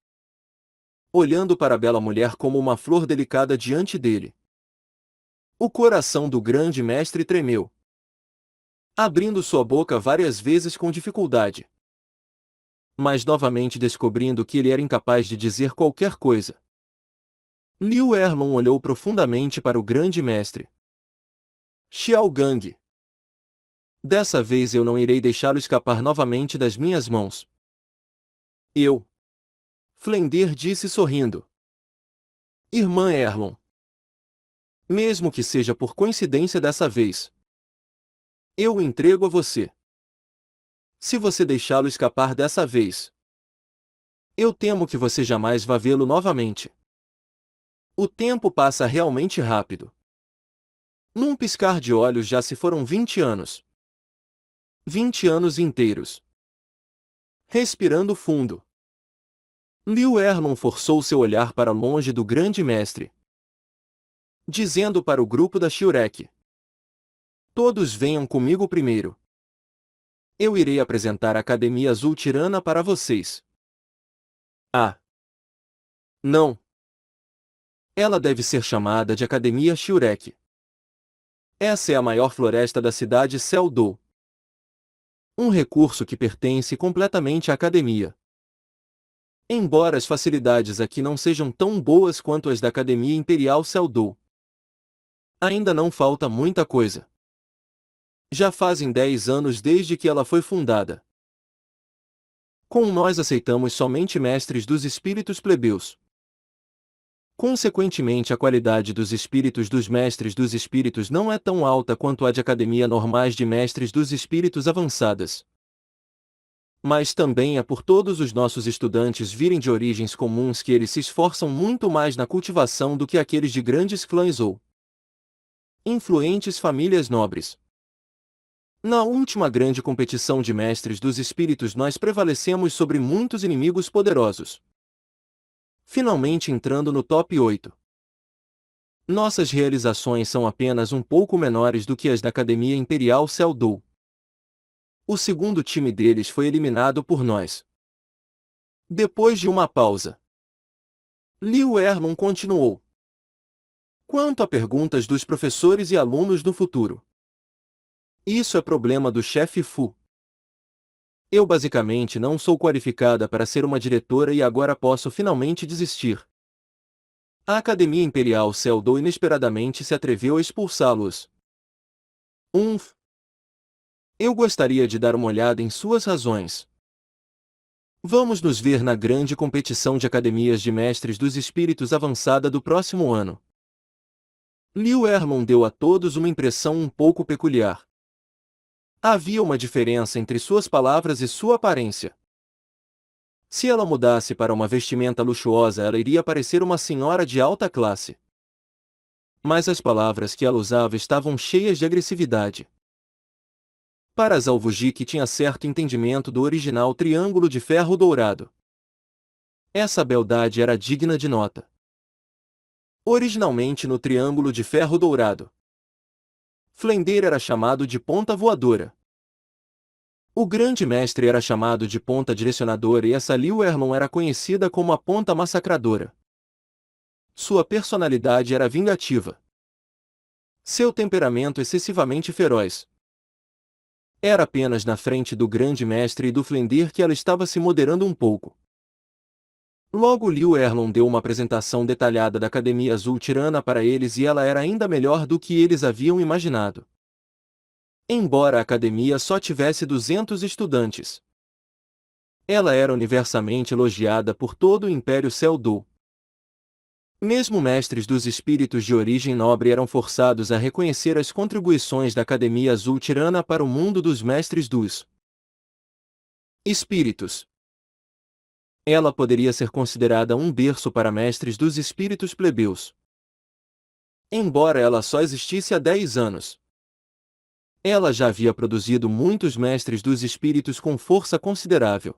[SPEAKER 1] olhando para a bela mulher como uma flor delicada diante dele. O coração do grande mestre tremeu, abrindo sua boca várias vezes com dificuldade, mas novamente descobrindo que ele era incapaz de dizer qualquer coisa. Liu Erlon olhou profundamente para o grande mestre. Xiao Gang, dessa vez eu não irei deixá-lo escapar novamente das minhas mãos. Flender disse sorrindo. Irmã Erlon, mesmo que seja por coincidência dessa vez, eu o entrego a você. Se você deixá-lo escapar dessa vez, eu temo que você jamais vá vê-lo novamente. O tempo passa realmente rápido. Num piscar de olhos já se foram 20 anos. 20 anos inteiros. Respirando fundo, Liu Erlon forçou seu olhar para longe do grande mestre, dizendo para o grupo da Shurek: todos venham comigo primeiro. Eu irei apresentar a Academia Azul Tirana para vocês. Ah, não. Ela deve ser chamada de Academia Shurek. Essa é a maior floresta da cidade Seldou. Um recurso que pertence completamente à academia. Embora as facilidades aqui não sejam tão boas quanto as da Academia Imperial Seldou, ainda não falta muita coisa. Já fazem 10 anos desde que ela foi fundada. Com nós aceitamos somente mestres dos espíritos plebeus. Consequentemente, a qualidade dos espíritos dos mestres dos espíritos não é tão alta quanto a de academia normais de mestres dos espíritos avançadas. Mas também é por todos os nossos estudantes virem de origens comuns que eles se esforçam muito mais na cultivação do que aqueles de grandes clãs ou influentes famílias nobres. Na última grande competição de mestres dos espíritos nós prevalecemos sobre muitos inimigos poderosos, finalmente entrando no top 8. Nossas realizações são apenas um pouco menores do que as da Academia Imperial Seldou. O segundo time deles foi eliminado por nós. Depois de uma pausa, Liu Erlon continuou. Quanto a perguntas dos professores e alunos no futuro, isso é problema do chefe Fu. Eu basicamente não sou qualificada para ser uma diretora e agora posso finalmente desistir. A Academia Imperial Seldou inesperadamente se atreveu a expulsá-los. Eu gostaria de dar uma olhada em suas razões. Vamos nos ver na grande competição de academias de mestres dos espíritos avançada do próximo ano. Liu Erlon deu a todos uma impressão um pouco peculiar. Havia uma diferença entre suas palavras e sua aparência. Se ela mudasse para uma vestimenta luxuosa, ela iria parecer uma senhora de alta classe. Mas as palavras que ela usava estavam cheias de agressividade. Para Zalvuji, que tinha certo entendimento do original triângulo de ferro dourado, essa beldade era digna de nota. Originalmente no triângulo de ferro dourado, Flender era chamado de ponta voadora. O grande mestre era chamado de ponta direcionadora e essa Liu Erlon era conhecida como a ponta massacradora. Sua personalidade era vingativa. Seu temperamento excessivamente feroz. Era apenas na frente do grande mestre e do Flender que ela estava se moderando um pouco. Logo Liu Erlon deu uma apresentação detalhada da Academia Azul Tirana para eles e ela era ainda melhor do que eles haviam imaginado. Embora a academia só tivesse 200 estudantes, ela era universalmente elogiada por todo o Império Seldou. Mesmo mestres dos espíritos de origem nobre eram forçados a reconhecer as contribuições da Academia Azul Tirana para o mundo dos mestres dos espíritos. Ela poderia ser considerada um berço para mestres dos espíritos plebeus. Embora ela só existisse há 10 anos, ela já havia produzido muitos mestres dos espíritos com força considerável.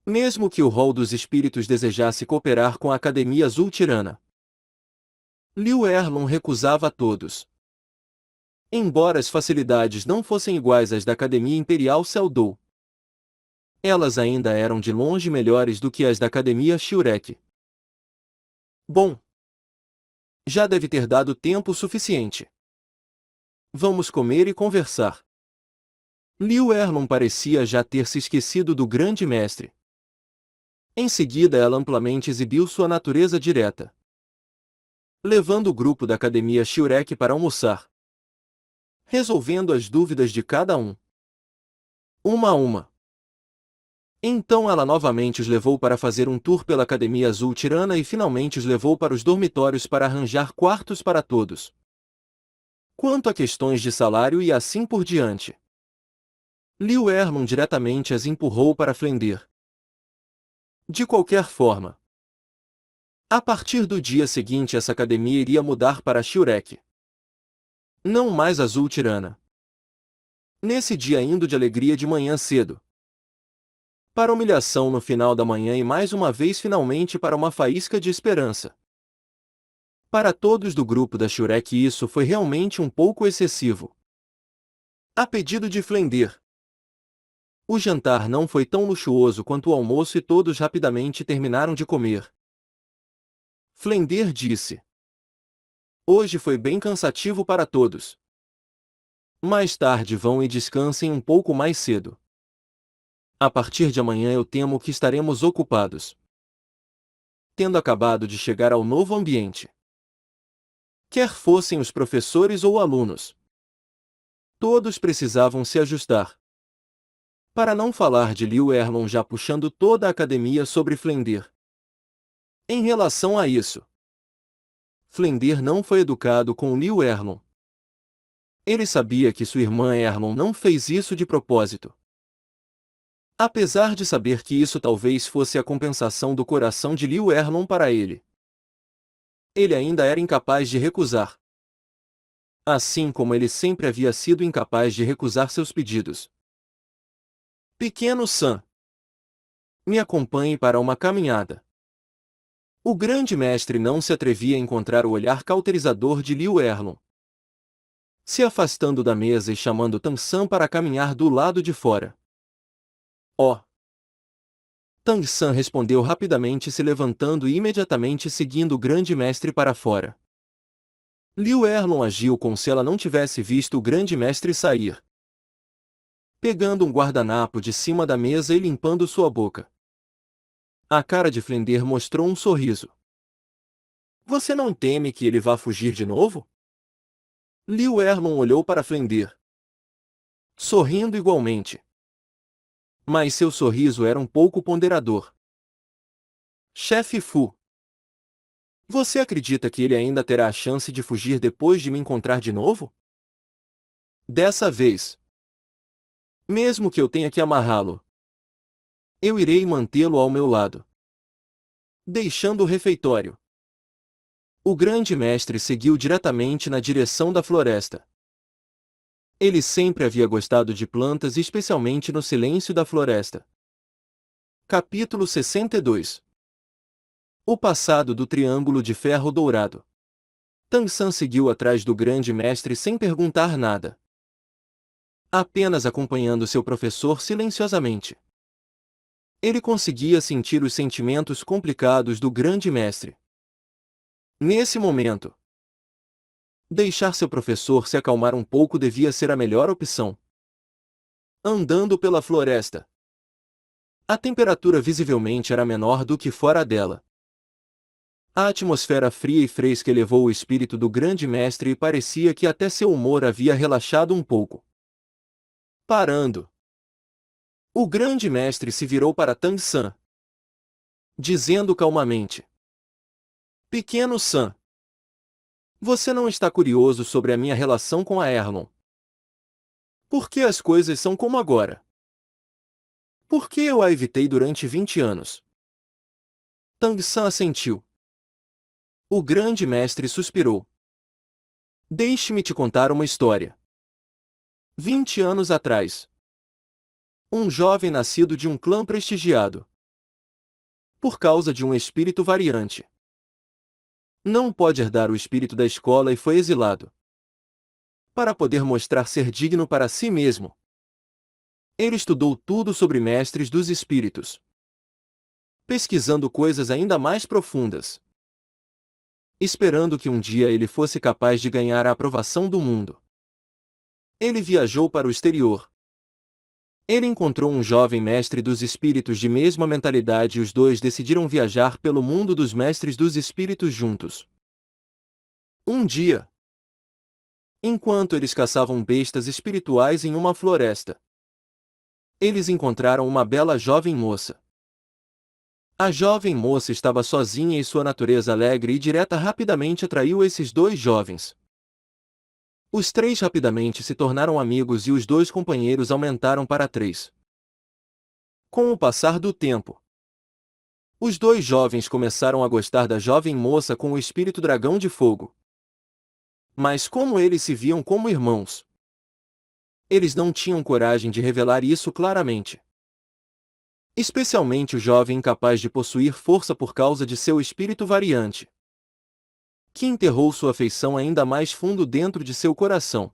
[SPEAKER 1] Mesmo que o rol dos espíritos desejasse cooperar com a Academia Azul Tirana, Liu Erlon recusava a todos. Embora as facilidades não fossem iguais às da Academia Imperial Seldou, elas ainda eram de longe melhores do que as da Academia Shurek. Bom, já deve ter dado tempo suficiente. Vamos comer e conversar. Liu Erlon parecia já ter se esquecido do grande mestre. Em seguida ela amplamente exibiu sua natureza direta, levando o grupo da Academia Shurek para almoçar, resolvendo as dúvidas de cada um, uma a uma. Então ela novamente os levou para fazer um tour pela Academia Azul Tirana e finalmente os levou para os dormitórios para arranjar quartos para todos. Quanto a questões de salário e assim por diante, Liu Erlon diretamente as empurrou para Flender. De qualquer forma, a partir do dia seguinte essa academia iria mudar para Shurek. Não mais Azul Tirana. Nesse dia indo de alegria de manhã cedo, para humilhação no final da manhã e mais uma vez finalmente para uma faísca de esperança. Para todos do grupo da Shurek isso foi realmente um pouco excessivo. A pedido de Flender, O jantar não foi tão luxuoso quanto o almoço e todos rapidamente terminaram de comer. Flender disse: "Hoje foi bem cansativo para todos. Mais tarde vão e descansem um pouco mais cedo. A partir de amanhã eu temo que estaremos ocupados, tendo acabado de chegar ao novo ambiente. Quer fossem os professores ou alunos, todos precisavam se ajustar. Para não falar de Liu Erlon já puxando toda a academia sobre Flender. Em relação a isso, Flender não foi educado com Liu Erlon. Ele sabia que sua irmã Erlon não fez isso de propósito. Apesar de saber que isso talvez fosse a compensação do coração de Liu Erlon para ele, ele ainda era incapaz de recusar. Assim como ele sempre havia sido incapaz de recusar seus pedidos. Pequeno Sam, me acompanhe para uma caminhada. O grande mestre não se atrevia a encontrar o olhar cauterizador de Liu Erlon. Se afastando da mesa e chamando Tan San para caminhar do lado de fora. Oh! Tang San respondeu rapidamente, se levantando e imediatamente seguindo o grande mestre para fora. Liu Erlon agiu como se ela não tivesse visto o grande mestre sair. Pegando um guardanapo de cima da mesa e limpando sua boca. A cara de Flender mostrou um sorriso. Você não teme que ele vá fugir de novo? Liu Erlon olhou para Flender, sorrindo igualmente. Mas seu sorriso era um pouco ponderador. Chefe Fu, você acredita que ele ainda terá a chance de fugir depois de me encontrar de novo? Dessa vez, mesmo que eu tenha que amarrá-lo, eu irei mantê-lo ao meu lado. Deixando o refeitório, o grande mestre seguiu diretamente na direção da floresta. Ele sempre havia gostado de plantas, especialmente no silêncio da floresta. Capítulo 62. O passado do Triângulo de Ferro Dourado. Tang San seguiu atrás do grande mestre sem perguntar nada. Apenas acompanhando seu professor silenciosamente. Ele conseguia sentir os sentimentos complicados do grande mestre. Nesse momento, deixar seu professor se acalmar um pouco devia ser a melhor opção. Andando pela floresta, a temperatura visivelmente era menor do que fora dela. A atmosfera fria e fresca elevou o espírito do grande mestre e parecia que até seu humor havia relaxado um pouco. Parando, o grande mestre se virou para Tang San, dizendo calmamente: Pequeno San, você não está curioso sobre a minha relação com a Erlon? Por que as coisas são como agora? Por que eu a evitei durante 20 anos? Tang San assentiu. O grande mestre suspirou. Deixe-me te contar uma história. 20 anos atrás, um jovem nascido de um clã prestigiado, por causa de um espírito variante, não pode herdar o espírito da escola e foi exilado. Para poder mostrar ser digno para si mesmo, ele estudou tudo sobre mestres dos espíritos, pesquisando coisas ainda mais profundas, esperando que um dia ele fosse capaz de ganhar a aprovação do mundo. Ele viajou para o exterior. Ele encontrou um jovem mestre dos espíritos de mesma mentalidade e os dois decidiram viajar pelo mundo dos mestres dos espíritos juntos. Um dia, enquanto eles caçavam bestas espirituais em uma floresta, eles encontraram uma bela jovem moça. A jovem moça estava sozinha e sua natureza alegre e direta rapidamente atraiu esses dois jovens. Os três rapidamente se tornaram amigos e os dois companheiros aumentaram para 3. Com o passar do tempo, os dois jovens começaram a gostar da jovem moça com o espírito dragão de fogo. Mas como eles se viam como irmãos, eles não tinham coragem de revelar isso claramente. Especialmente o jovem incapaz de possuir força por causa de seu espírito variante, que enterrou sua afeição ainda mais fundo dentro de seu coração.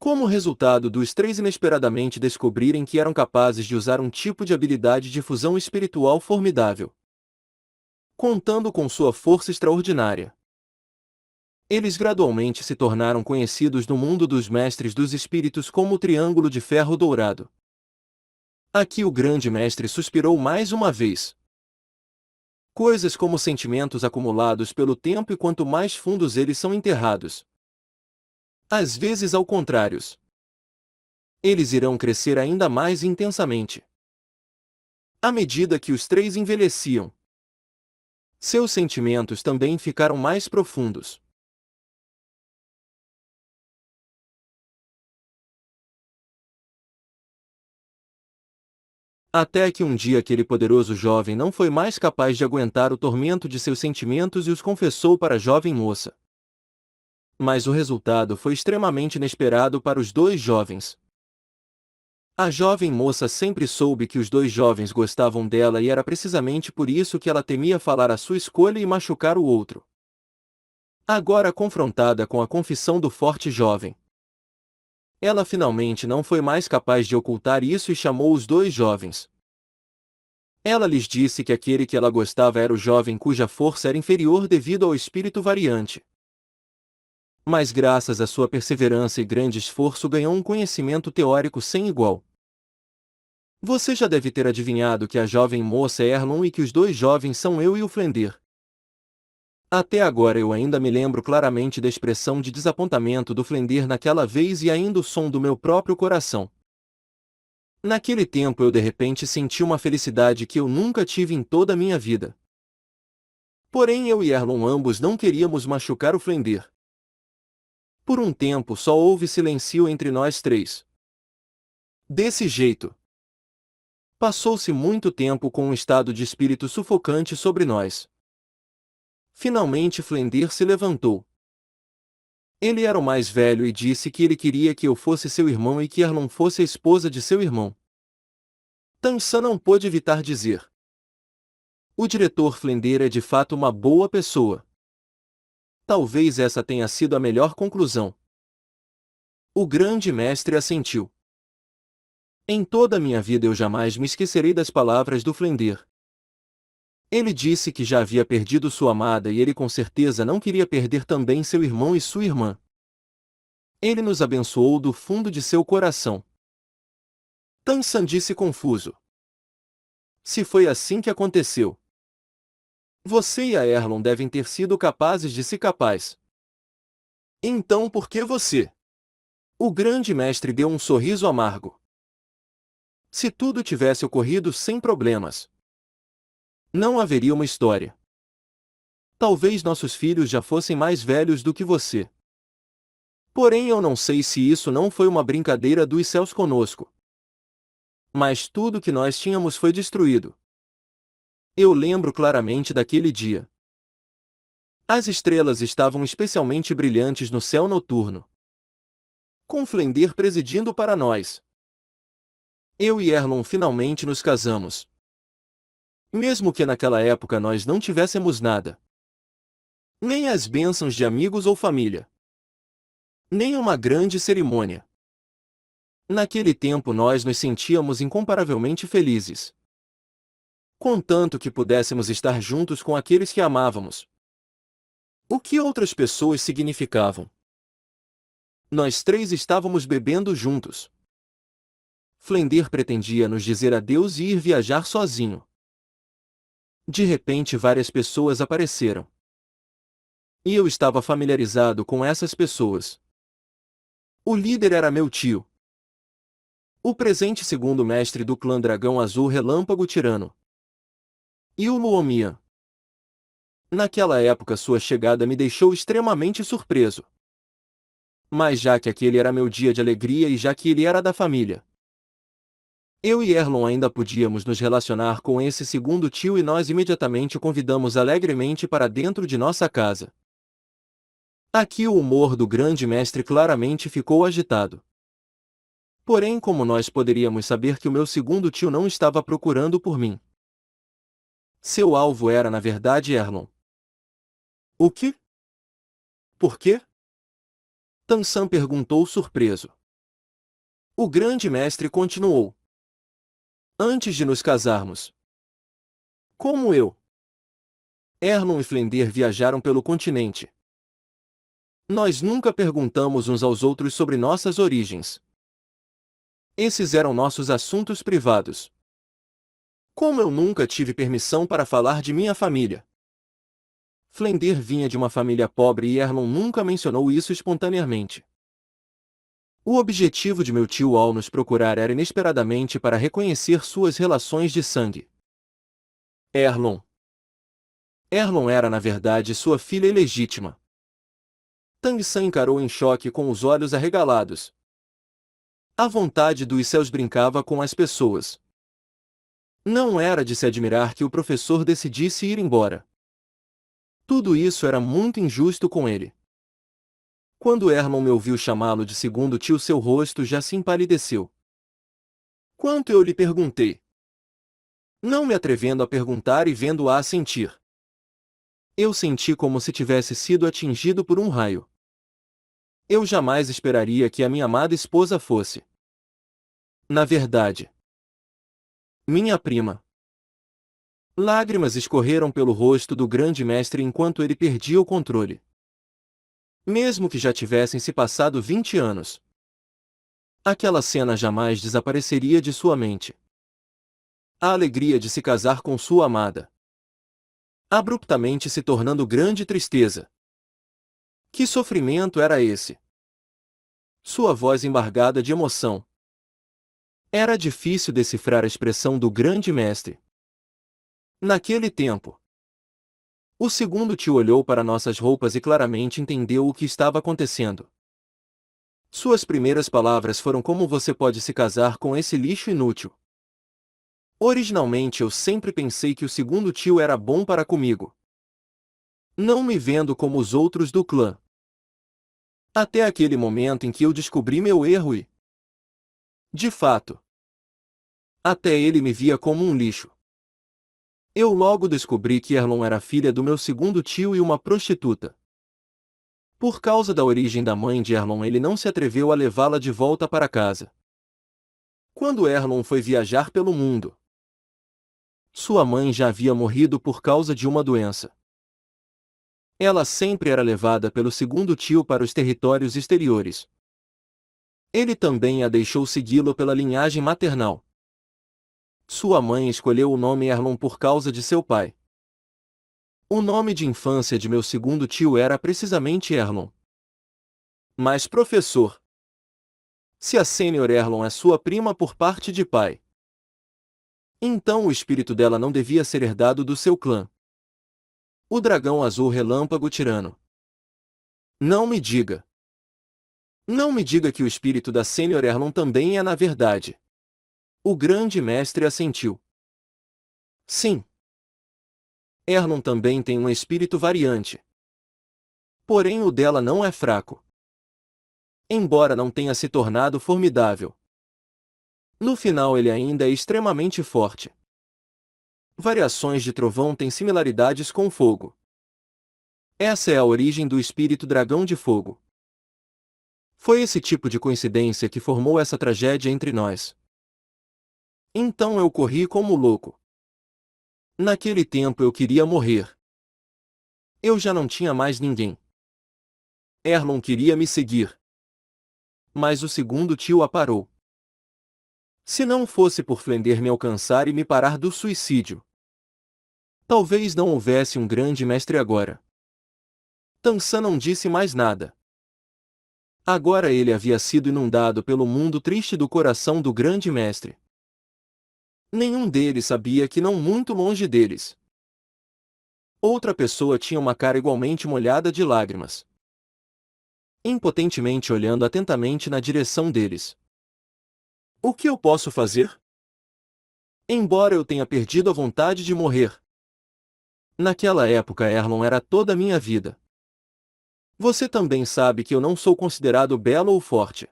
[SPEAKER 1] Como resultado dos três inesperadamente descobrirem que eram capazes de usar um tipo de habilidade de fusão espiritual formidável. Contando com sua força extraordinária, eles gradualmente se tornaram conhecidos no mundo dos mestres dos espíritos como o Triângulo de Ferro Dourado. Aqui o grande mestre suspirou mais uma vez. Coisas como sentimentos acumulados pelo tempo e quanto mais fundos eles são enterrados. Às vezes ao contrário. Eles irão crescer ainda mais intensamente. À medida que os três envelheciam, seus sentimentos também ficaram mais profundos. Até que um dia aquele poderoso jovem não foi mais capaz de aguentar o tormento de seus sentimentos e os confessou para a jovem moça. Mas o resultado foi extremamente inesperado para os dois jovens. A jovem moça sempre soube que os dois jovens gostavam dela e era precisamente por isso que ela temia falar a sua escolha e machucar o outro. Agora confrontada com a confissão do forte jovem, ela finalmente não foi mais capaz de ocultar isso e chamou os dois jovens. Ela lhes disse que aquele que ela gostava era o jovem cuja força era inferior devido ao espírito variante. Mas graças à sua perseverança e grande esforço ganhou um conhecimento teórico sem igual. Você já deve ter adivinhado que a jovem moça é Erlon e que os dois jovens são eu e o Flender. Até agora eu ainda me lembro claramente da expressão de desapontamento do Flender naquela vez e ainda o som do meu próprio coração. Naquele tempo eu de repente senti uma felicidade que eu nunca tive em toda a minha vida. Porém eu e Erlon ambos não queríamos machucar o Flender. Por um tempo só houve silêncio entre nós três. Desse jeito, passou-se muito tempo com um estado de espírito sufocante sobre nós. Finalmente Flender se levantou. Ele era o mais velho e disse que ele queria que eu fosse seu irmão e que Erlon fosse a esposa de seu irmão. Tansan não pôde evitar dizer: o diretor Flender é de fato uma boa pessoa. Talvez essa tenha sido a melhor conclusão. O grande mestre assentiu. Em toda a minha vida eu jamais me esquecerei das palavras do Flender. Ele disse que já havia perdido sua amada e ele com certeza não queria perder também seu irmão e sua irmã. Ele nos abençoou do fundo de seu coração. Tansan disse confuso: se foi assim que aconteceu, você e a Erlon devem ter sido capazes de se capaz. Então por que você? O grande mestre deu um sorriso amargo. Se tudo tivesse ocorrido sem problemas, não haveria uma história. Talvez nossos filhos já fossem mais velhos do que você. Porém eu não sei se isso não foi uma brincadeira dos céus conosco. Mas tudo que nós tínhamos foi destruído. Eu lembro claramente daquele dia. As estrelas estavam especialmente brilhantes no céu noturno, com Flender presidindo para nós. Eu e Erlon finalmente nos casamos. Mesmo que naquela época nós não tivéssemos nada. Nem as bênçãos de amigos ou família. Nem uma grande cerimônia. Naquele tempo nós nos sentíamos incomparavelmente felizes. Contanto que pudéssemos estar juntos com aqueles que amávamos. O que outras pessoas significavam? Nós três estávamos bebendo juntos. Flender pretendia nos dizer adeus e ir viajar sozinho. De repente várias pessoas apareceram. E eu estava familiarizado com essas pessoas. O líder era meu tio. O presente segundo mestre do clã Dragão Azul Relâmpago Tirano. E o Luomian. Naquela época sua chegada me deixou extremamente surpreso. Mas já que aquele era meu dia de alegria e já que ele era da família, eu e Erlon ainda podíamos nos relacionar com esse segundo tio e nós imediatamente o convidamos alegremente para dentro de nossa casa. Aqui o humor do grande mestre claramente ficou agitado. Porém, como nós poderíamos saber que o meu segundo tio não estava procurando por mim? Seu alvo era na verdade Erlon. O quê? Por quê? Tansan perguntou surpreso. O grande mestre continuou. Antes de nos casarmos. Como eu, Erlon e Flender viajaram pelo continente. Nós nunca perguntamos uns aos outros sobre nossas origens. Esses eram nossos assuntos privados. Como eu nunca tive permissão para falar de minha família. Flender vinha de uma família pobre e Erlon nunca mencionou isso espontaneamente. O objetivo de meu tio ao nos procurar era inesperadamente para reconhecer suas relações de sangue. Erlon era na verdade sua filha ilegítima. Tang-san encarou em choque com os olhos arregalados. A vontade dos céus brincava com as pessoas. Não era de se admirar que o professor decidisse ir embora. Tudo isso era muito injusto com ele. Quando Erlon me ouviu chamá-lo de segundo tio, seu rosto já se empalideceu. Quanto eu lhe perguntei? Não me atrevendo a perguntar e vendo-a assentir. Eu senti como se tivesse sido atingido por um raio. Eu jamais esperaria que a minha amada esposa fosse. Na verdade, minha prima. Lágrimas escorreram pelo rosto do grande mestre enquanto ele perdia o controle. Mesmo que já tivessem se passado 20 anos. Aquela cena jamais desapareceria de sua mente. A alegria de se casar com sua amada. Abruptamente se tornando grande tristeza. Que sofrimento era esse? Sua voz embargada de emoção. Era difícil decifrar a expressão do grande mestre. Naquele tempo, o segundo tio olhou para nossas roupas e claramente entendeu o que estava acontecendo. Suas primeiras palavras foram: como você pode se casar com esse lixo inútil? Originalmente eu sempre pensei que o segundo tio era bom para comigo. Não me vendo como os outros do clã. Até aquele momento em que eu descobri meu erro e... de fato, até ele me via como um lixo. Eu logo descobri que Erlon era filha do meu segundo tio e uma prostituta. Por causa da origem da mãe de Erlon, ele não se atreveu a levá-la de volta para casa. Quando Erlon foi viajar pelo mundo, sua mãe já havia morrido por causa de uma doença. Ela sempre era levada pelo segundo tio para os territórios exteriores. Ele também a deixou segui-lo pela linhagem maternal. Sua mãe escolheu o nome Erlon por causa de seu pai. O nome de infância de meu segundo tio era precisamente Erlon. Mas professor, se a Sênior Erlon é sua prima por parte de pai, então o espírito dela não devia ser herdado do seu clã. O dragão azul relâmpago tirano. Não me diga. Não me diga que o espírito da Sênior Erlon também é na verdade. O grande mestre assentiu. Sim. Erlon também tem um espírito variante. Porém o dela não é fraco. Embora não tenha se tornado formidável, no final ele ainda é extremamente forte. Variações de trovão têm similaridades com fogo. Essa é a origem do espírito dragão de fogo. Foi esse tipo de coincidência que formou essa tragédia entre nós. Então eu corri como louco. Naquele tempo eu queria morrer. Eu já não tinha mais ninguém. Erlon queria me seguir. Mas o segundo tio a parou. Se não fosse por Flender me alcançar e me parar do suicídio, talvez não houvesse um grande mestre agora. Tang-san não disse mais nada. Agora ele havia sido inundado pelo mundo triste do coração do grande mestre. Nenhum deles sabia que não muito longe deles, outra pessoa tinha uma cara igualmente molhada de lágrimas, impotentemente olhando atentamente na direção deles. O que eu posso fazer? Embora eu tenha perdido a vontade de morrer. Naquela época Erlon era toda a minha vida. Você também sabe que eu não sou considerado belo ou forte.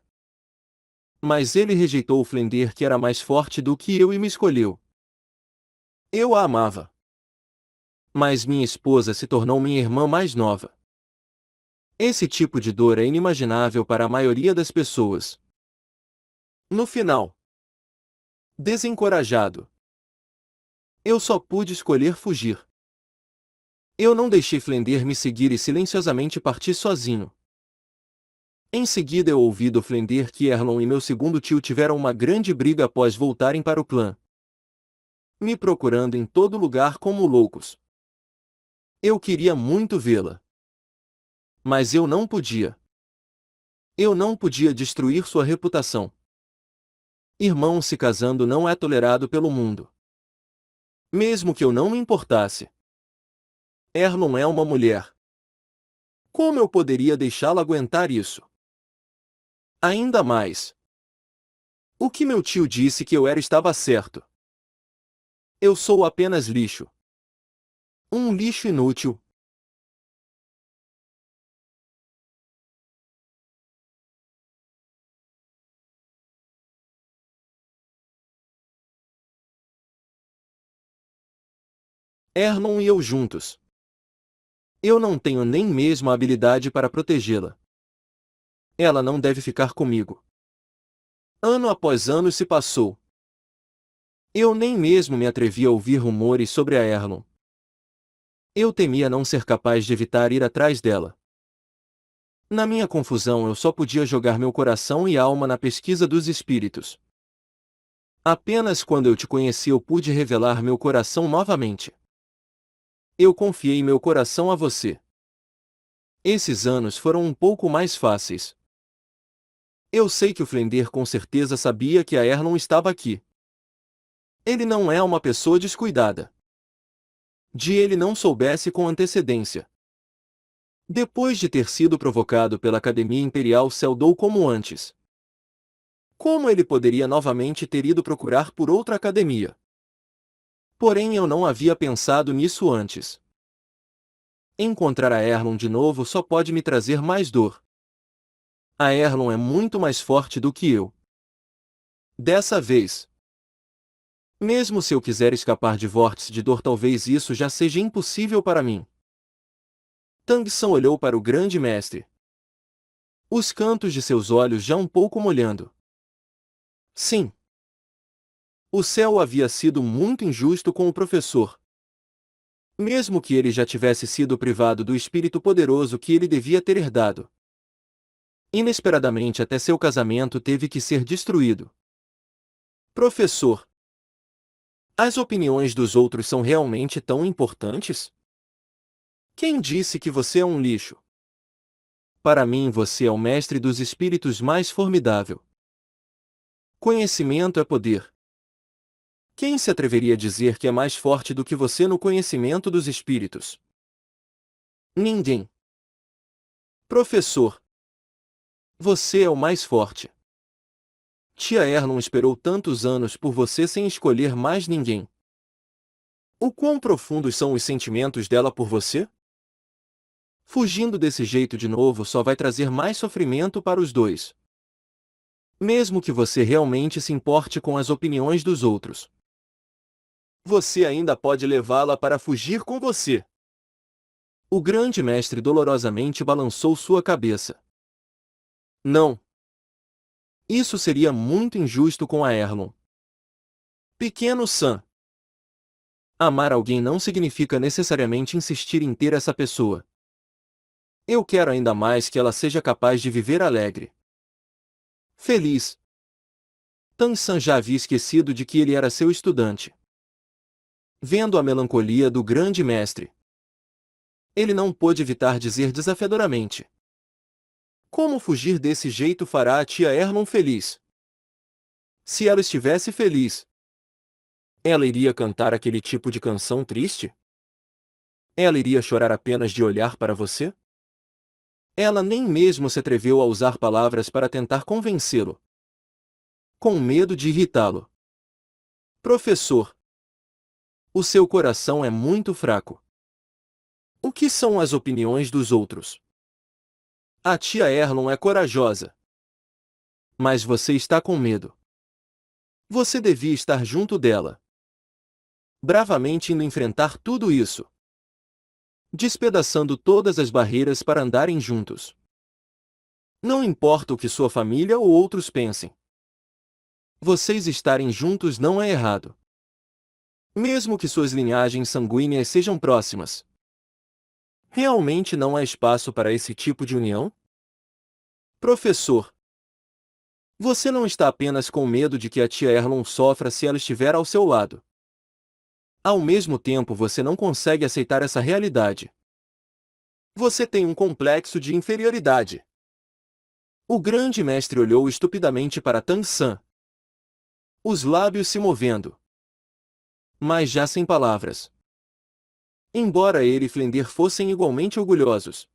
[SPEAKER 1] Mas ele rejeitou o Flender, que era mais forte do que eu, e me escolheu. Eu a amava. Mas minha esposa se tornou minha irmã mais nova. Esse tipo de dor é inimaginável para a maioria das pessoas. No final, desencorajado, eu só pude escolher fugir. Eu não deixei Flender me seguir e silenciosamente parti sozinho. Em seguida eu ouvi do Flender que Erlon e meu segundo tio tiveram uma grande briga após voltarem para o clã, me procurando em todo lugar como loucos. Eu queria muito vê-la, mas eu não podia. Eu não podia destruir sua reputação. Irmão se casando não é tolerado pelo mundo. Mesmo que eu não me importasse. Erlon é uma mulher. Como eu poderia deixá-la aguentar isso? Ainda mais. O que meu tio disse que eu era estava certo. Eu sou apenas lixo. Um lixo inútil. Erlon e eu juntos. Eu não tenho nem mesmo a habilidade para protegê-la. Ela não deve ficar comigo. Ano após ano se passou. Eu nem mesmo me atrevi a ouvir rumores sobre a Erlon. Eu temia não ser capaz de evitar ir atrás dela. Na minha confusão eu só podia jogar meu coração e alma na pesquisa dos espíritos. Apenas quando eu te conheci eu pude revelar meu coração novamente. Eu confiei meu coração a você. Esses anos foram um pouco mais fáceis. Eu sei que o Flender com certeza sabia que a Erlon estava aqui. Ele não é uma pessoa descuidada. De ele não soubesse com antecedência. Depois de ter sido provocado pela Academia Imperial Seldou como antes. Como ele poderia novamente ter ido procurar por outra academia? Porém eu não havia pensado nisso antes. Encontrar a Erlon de novo só pode me trazer mais dor. A Erlon é muito mais forte do que eu. Dessa vez. Mesmo se eu quiser escapar de vórtice de dor, talvez isso já seja impossível para mim. Tang San olhou para o grande mestre. Os cantos de seus olhos já um pouco molhando. Sim. O céu havia sido muito injusto com o professor. Mesmo que ele já tivesse sido privado do espírito poderoso que ele devia ter herdado. Inesperadamente até seu casamento teve que ser destruído. Professor, as opiniões dos outros são realmente tão importantes? Quem disse que você é um lixo? Para mim você é o mestre dos espíritos mais formidável. Conhecimento é poder. Quem se atreveria a dizer que é mais forte do que você no conhecimento dos espíritos? Ninguém. Professor, você é o mais forte. Tia Erlon esperou tantos anos por você sem escolher mais ninguém. O quão profundos são os sentimentos dela por você? Fugindo desse jeito de novo só vai trazer mais sofrimento para os dois. Mesmo que você realmente se importe com as opiniões dos outros. Você ainda pode levá-la para fugir com você. O grande mestre dolorosamente balançou sua cabeça. Não. Isso seria muito injusto com a Erlon. Pequeno Sam. Amar alguém não significa necessariamente insistir em ter essa pessoa. Eu quero ainda mais que ela seja capaz de viver alegre. Feliz. Tang San já havia esquecido de que ele era seu estudante. Vendo a melancolia do grande mestre, ele não pôde evitar dizer desafiadoramente. Como fugir desse jeito fará a tia Erlon feliz? Se ela estivesse feliz, ela iria cantar aquele tipo de canção triste? Ela iria chorar apenas de olhar para você? Ela nem mesmo se atreveu a usar palavras para tentar convencê-lo. Com medo de irritá-lo. Professor, o seu coração é muito fraco. O que são as opiniões dos outros? A tia Erlon é corajosa. Mas você está com medo. Você devia estar junto dela. Bravamente indo enfrentar tudo isso. Despedaçando todas as barreiras para andarem juntos. Não importa o que sua família ou outros pensem. Vocês estarem juntos não é errado. Mesmo que suas linhagens sanguíneas sejam próximas. Realmente não há espaço para esse tipo de união? Professor, você não está apenas com medo de que a tia Erlon sofra se ela estiver ao seu lado. Ao mesmo tempo você não consegue aceitar essa realidade. Você tem um complexo de inferioridade. O grande mestre olhou estupidamente para Tang San. Os lábios se movendo. Mas já sem palavras. Embora ele e Flender fossem igualmente orgulhosos.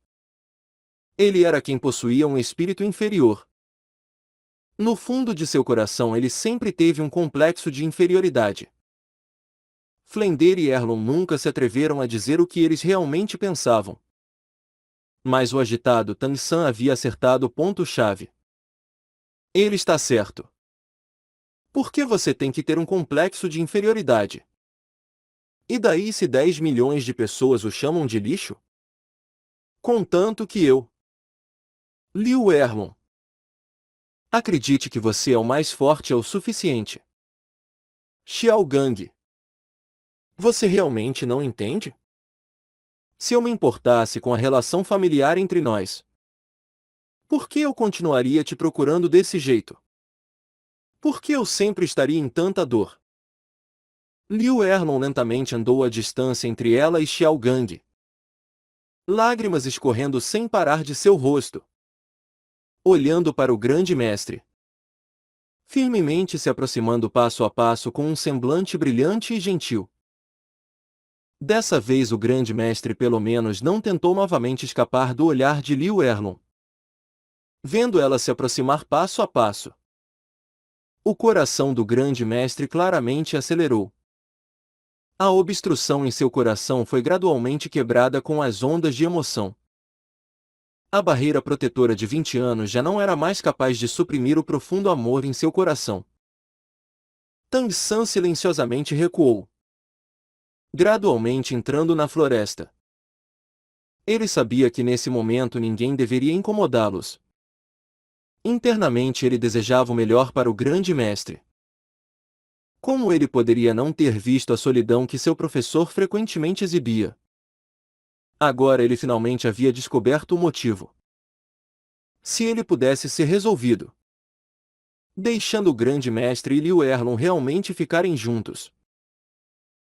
[SPEAKER 1] Ele era quem possuía um espírito inferior. No fundo de seu coração ele sempre teve um complexo de inferioridade. Flender e Erlon nunca se atreveram a dizer o que eles realmente pensavam. Mas o agitado Tang San havia acertado o ponto-chave. Ele está certo. Por que você tem que ter um complexo de inferioridade? E daí se 10 milhões de pessoas o chamam de lixo? Contanto que eu... Liu Erlon. Acredite que você é o mais forte o suficiente. Xiao Gang. Você realmente não entende? Se eu me importasse com a relação familiar entre nós, por que eu continuaria te procurando desse jeito? Por que eu sempre estaria em tanta dor? Liu Erlon lentamente andou a distância entre ela e Xiao Gang. Lágrimas escorrendo sem parar de seu rosto. Olhando para o grande mestre. Firmemente se aproximando passo a passo com um semblante brilhante e gentil. Dessa vez o grande mestre pelo menos não tentou novamente escapar do olhar de Liu Erlon. Vendo ela se aproximar passo a passo, o coração do grande mestre claramente acelerou. A obstrução em seu coração foi gradualmente quebrada com as ondas de emoção. A barreira protetora de 20 anos já não era mais capaz de suprimir o profundo amor em seu coração. Tang San silenciosamente recuou, gradualmente entrando na floresta. Ele sabia que nesse momento ninguém deveria incomodá-los. Internamente ele desejava o melhor para o grande mestre. Como ele poderia não ter visto a solidão que seu professor frequentemente exibia? Agora ele finalmente havia descoberto o motivo. Se ele pudesse ser resolvido, deixando o grande mestre e Liu Erlon realmente ficarem juntos,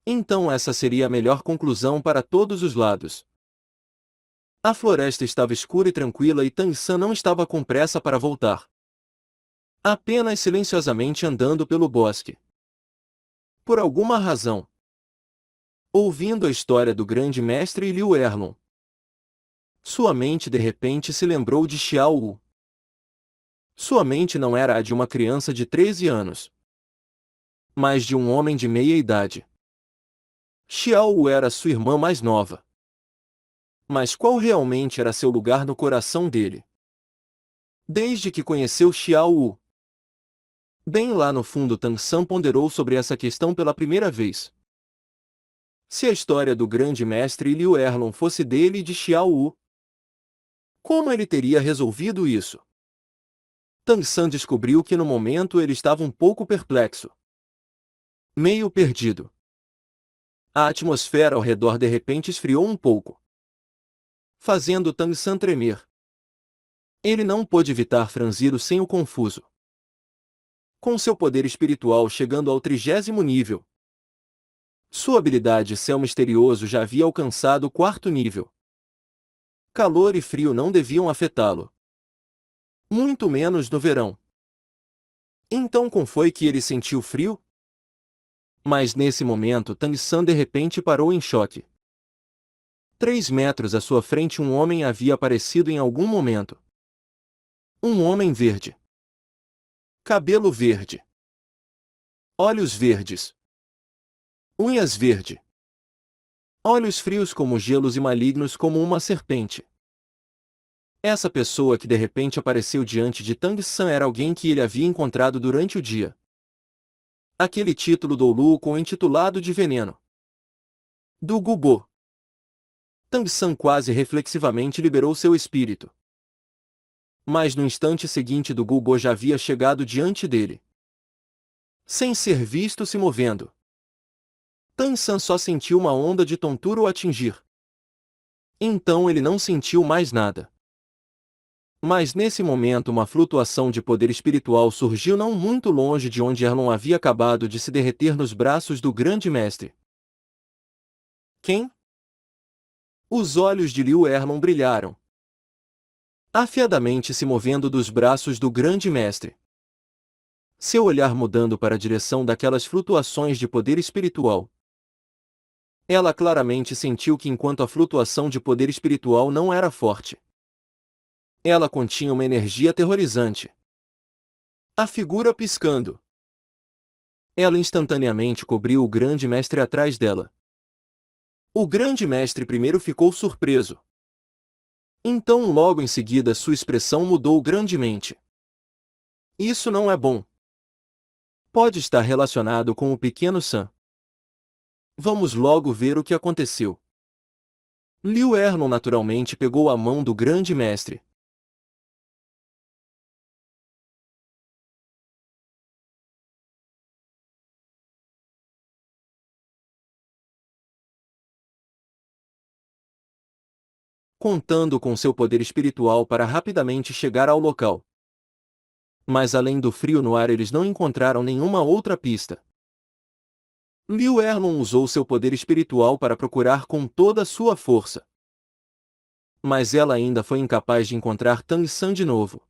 [SPEAKER 1] então essa seria a melhor conclusão para todos os lados. A floresta estava escura e tranquila e Tang San não estava com pressa para voltar. Apenas silenciosamente andando pelo bosque. Por alguma razão. Ouvindo a história do grande mestre e Liu Erlon. Sua mente de repente se lembrou de Xiao Wu. Sua mente não era a de uma criança de 13 anos, mas de um homem de meia idade. Xiao Wu era sua irmã mais nova. Mas qual realmente era seu lugar no coração dele? Desde que conheceu Xiao Wu. Bem lá no fundo Tang San ponderou sobre essa questão pela primeira vez. Se a história do grande mestre Liu Erlon fosse dele e de Xiao Wu, como ele teria resolvido isso? Tang San descobriu que no momento ele estava um pouco perplexo. Meio perdido. A atmosfera ao redor de repente esfriou um pouco, fazendo Tang San tremer. Ele não pôde evitar franzir o senho confuso. Com seu poder espiritual chegando ao 30º nível, sua habilidade Céu Misterioso já havia alcançado o 4º nível. Calor e frio não deviam afetá-lo. Muito menos no verão. Então como foi que ele sentiu frio? Mas nesse momento Tang San de repente parou em choque. 3 metros à sua frente um homem havia aparecido em algum momento. Um homem verde. Cabelo verde. Olhos verdes. Unhas verde. Olhos frios como gelos e malignos como uma serpente. Essa pessoa que de repente apareceu diante de Tang San era alguém que ele havia encontrado durante o dia. Aquele título do Lu com intitulado de veneno. Do Gubo. Tang San quase reflexivamente liberou seu espírito. Mas no instante seguinte do Gubo já havia chegado diante dele. sem ser visto se movendo. Tan-san só sentiu uma onda de tontura o atingir. Então ele não sentiu mais nada. Mas nesse momento uma flutuação de poder espiritual surgiu não muito longe de onde Erlon havia acabado de se derreter nos braços do grande mestre. Quem? Os olhos de Liu Erlon brilharam, afiadamente se movendo dos braços do grande mestre. Seu olhar mudando para a direção daquelas flutuações de poder espiritual. Ela claramente sentiu que enquanto a flutuação de poder espiritual não era forte, ela continha uma energia aterrorizante. A figura piscando. Ela instantaneamente cobriu o grande mestre atrás dela. O grande mestre primeiro ficou surpreso. Então logo em seguida sua expressão mudou grandemente. Isso não é bom. Pode estar relacionado com o pequeno Sam. Vamos logo ver o que aconteceu. Liu Erlon naturalmente pegou a mão do grande mestre. Contando com seu poder espiritual para rapidamente chegar ao local. Mas além do frio no ar eles não encontraram nenhuma outra pista. Liu Erlon usou seu poder espiritual para procurar com toda a sua força. Mas ela ainda foi incapaz de encontrar Tan-san de novo.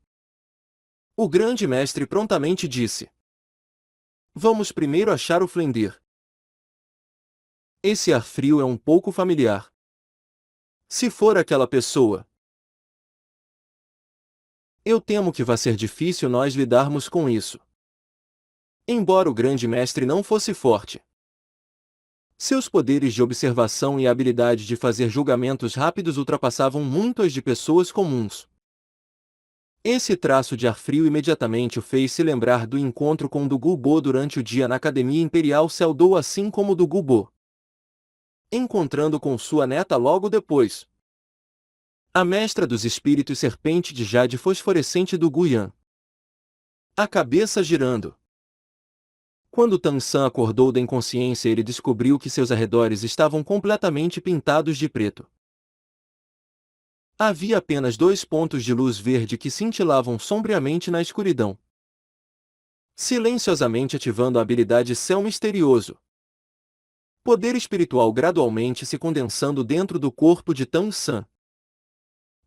[SPEAKER 1] O grande mestre prontamente disse: Vamos primeiro achar o Flender. Esse ar frio é um pouco familiar. Se for aquela pessoa, eu temo que vai ser difícil nós lidarmos com isso. Embora o grande mestre não fosse forte, seus poderes de observação e a habilidade de fazer julgamentos rápidos ultrapassavam muito as de pessoas comuns. Esse traço de ar frio imediatamente o fez se lembrar do encontro com do Gubo durante o dia na Academia Imperial Seldou, assim como do Gubo encontrando com sua neta logo depois. A mestra dos espíritos serpente de jade fosforescente do Guyan. A cabeça girando. Quando Tan-san acordou da inconsciência ele descobriu que seus arredores estavam completamente pintados de preto. Havia apenas 2 pontos de luz verde que cintilavam sombriamente na escuridão. Silenciosamente ativando a habilidade Céu Misterioso. Poder espiritual gradualmente se condensando dentro do corpo de Tan-san.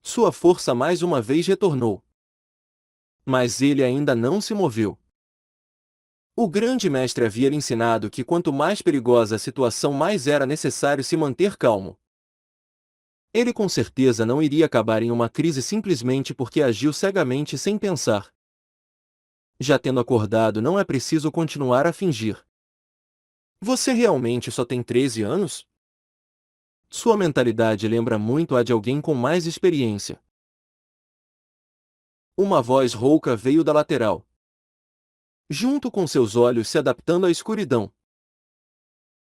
[SPEAKER 1] Sua força mais uma vez retornou. Mas ele ainda não se moveu. O grande mestre havia lhe ensinado que quanto mais perigosa a situação, mais era necessário se manter calmo. Ele com certeza não iria acabar em uma crise simplesmente porque agiu cegamente sem pensar. Já tendo acordado, não é preciso continuar a fingir. Você realmente só tem 13 anos? Sua mentalidade lembra muito a de alguém com mais experiência. Uma voz rouca veio da lateral, junto com seus olhos se adaptando à escuridão.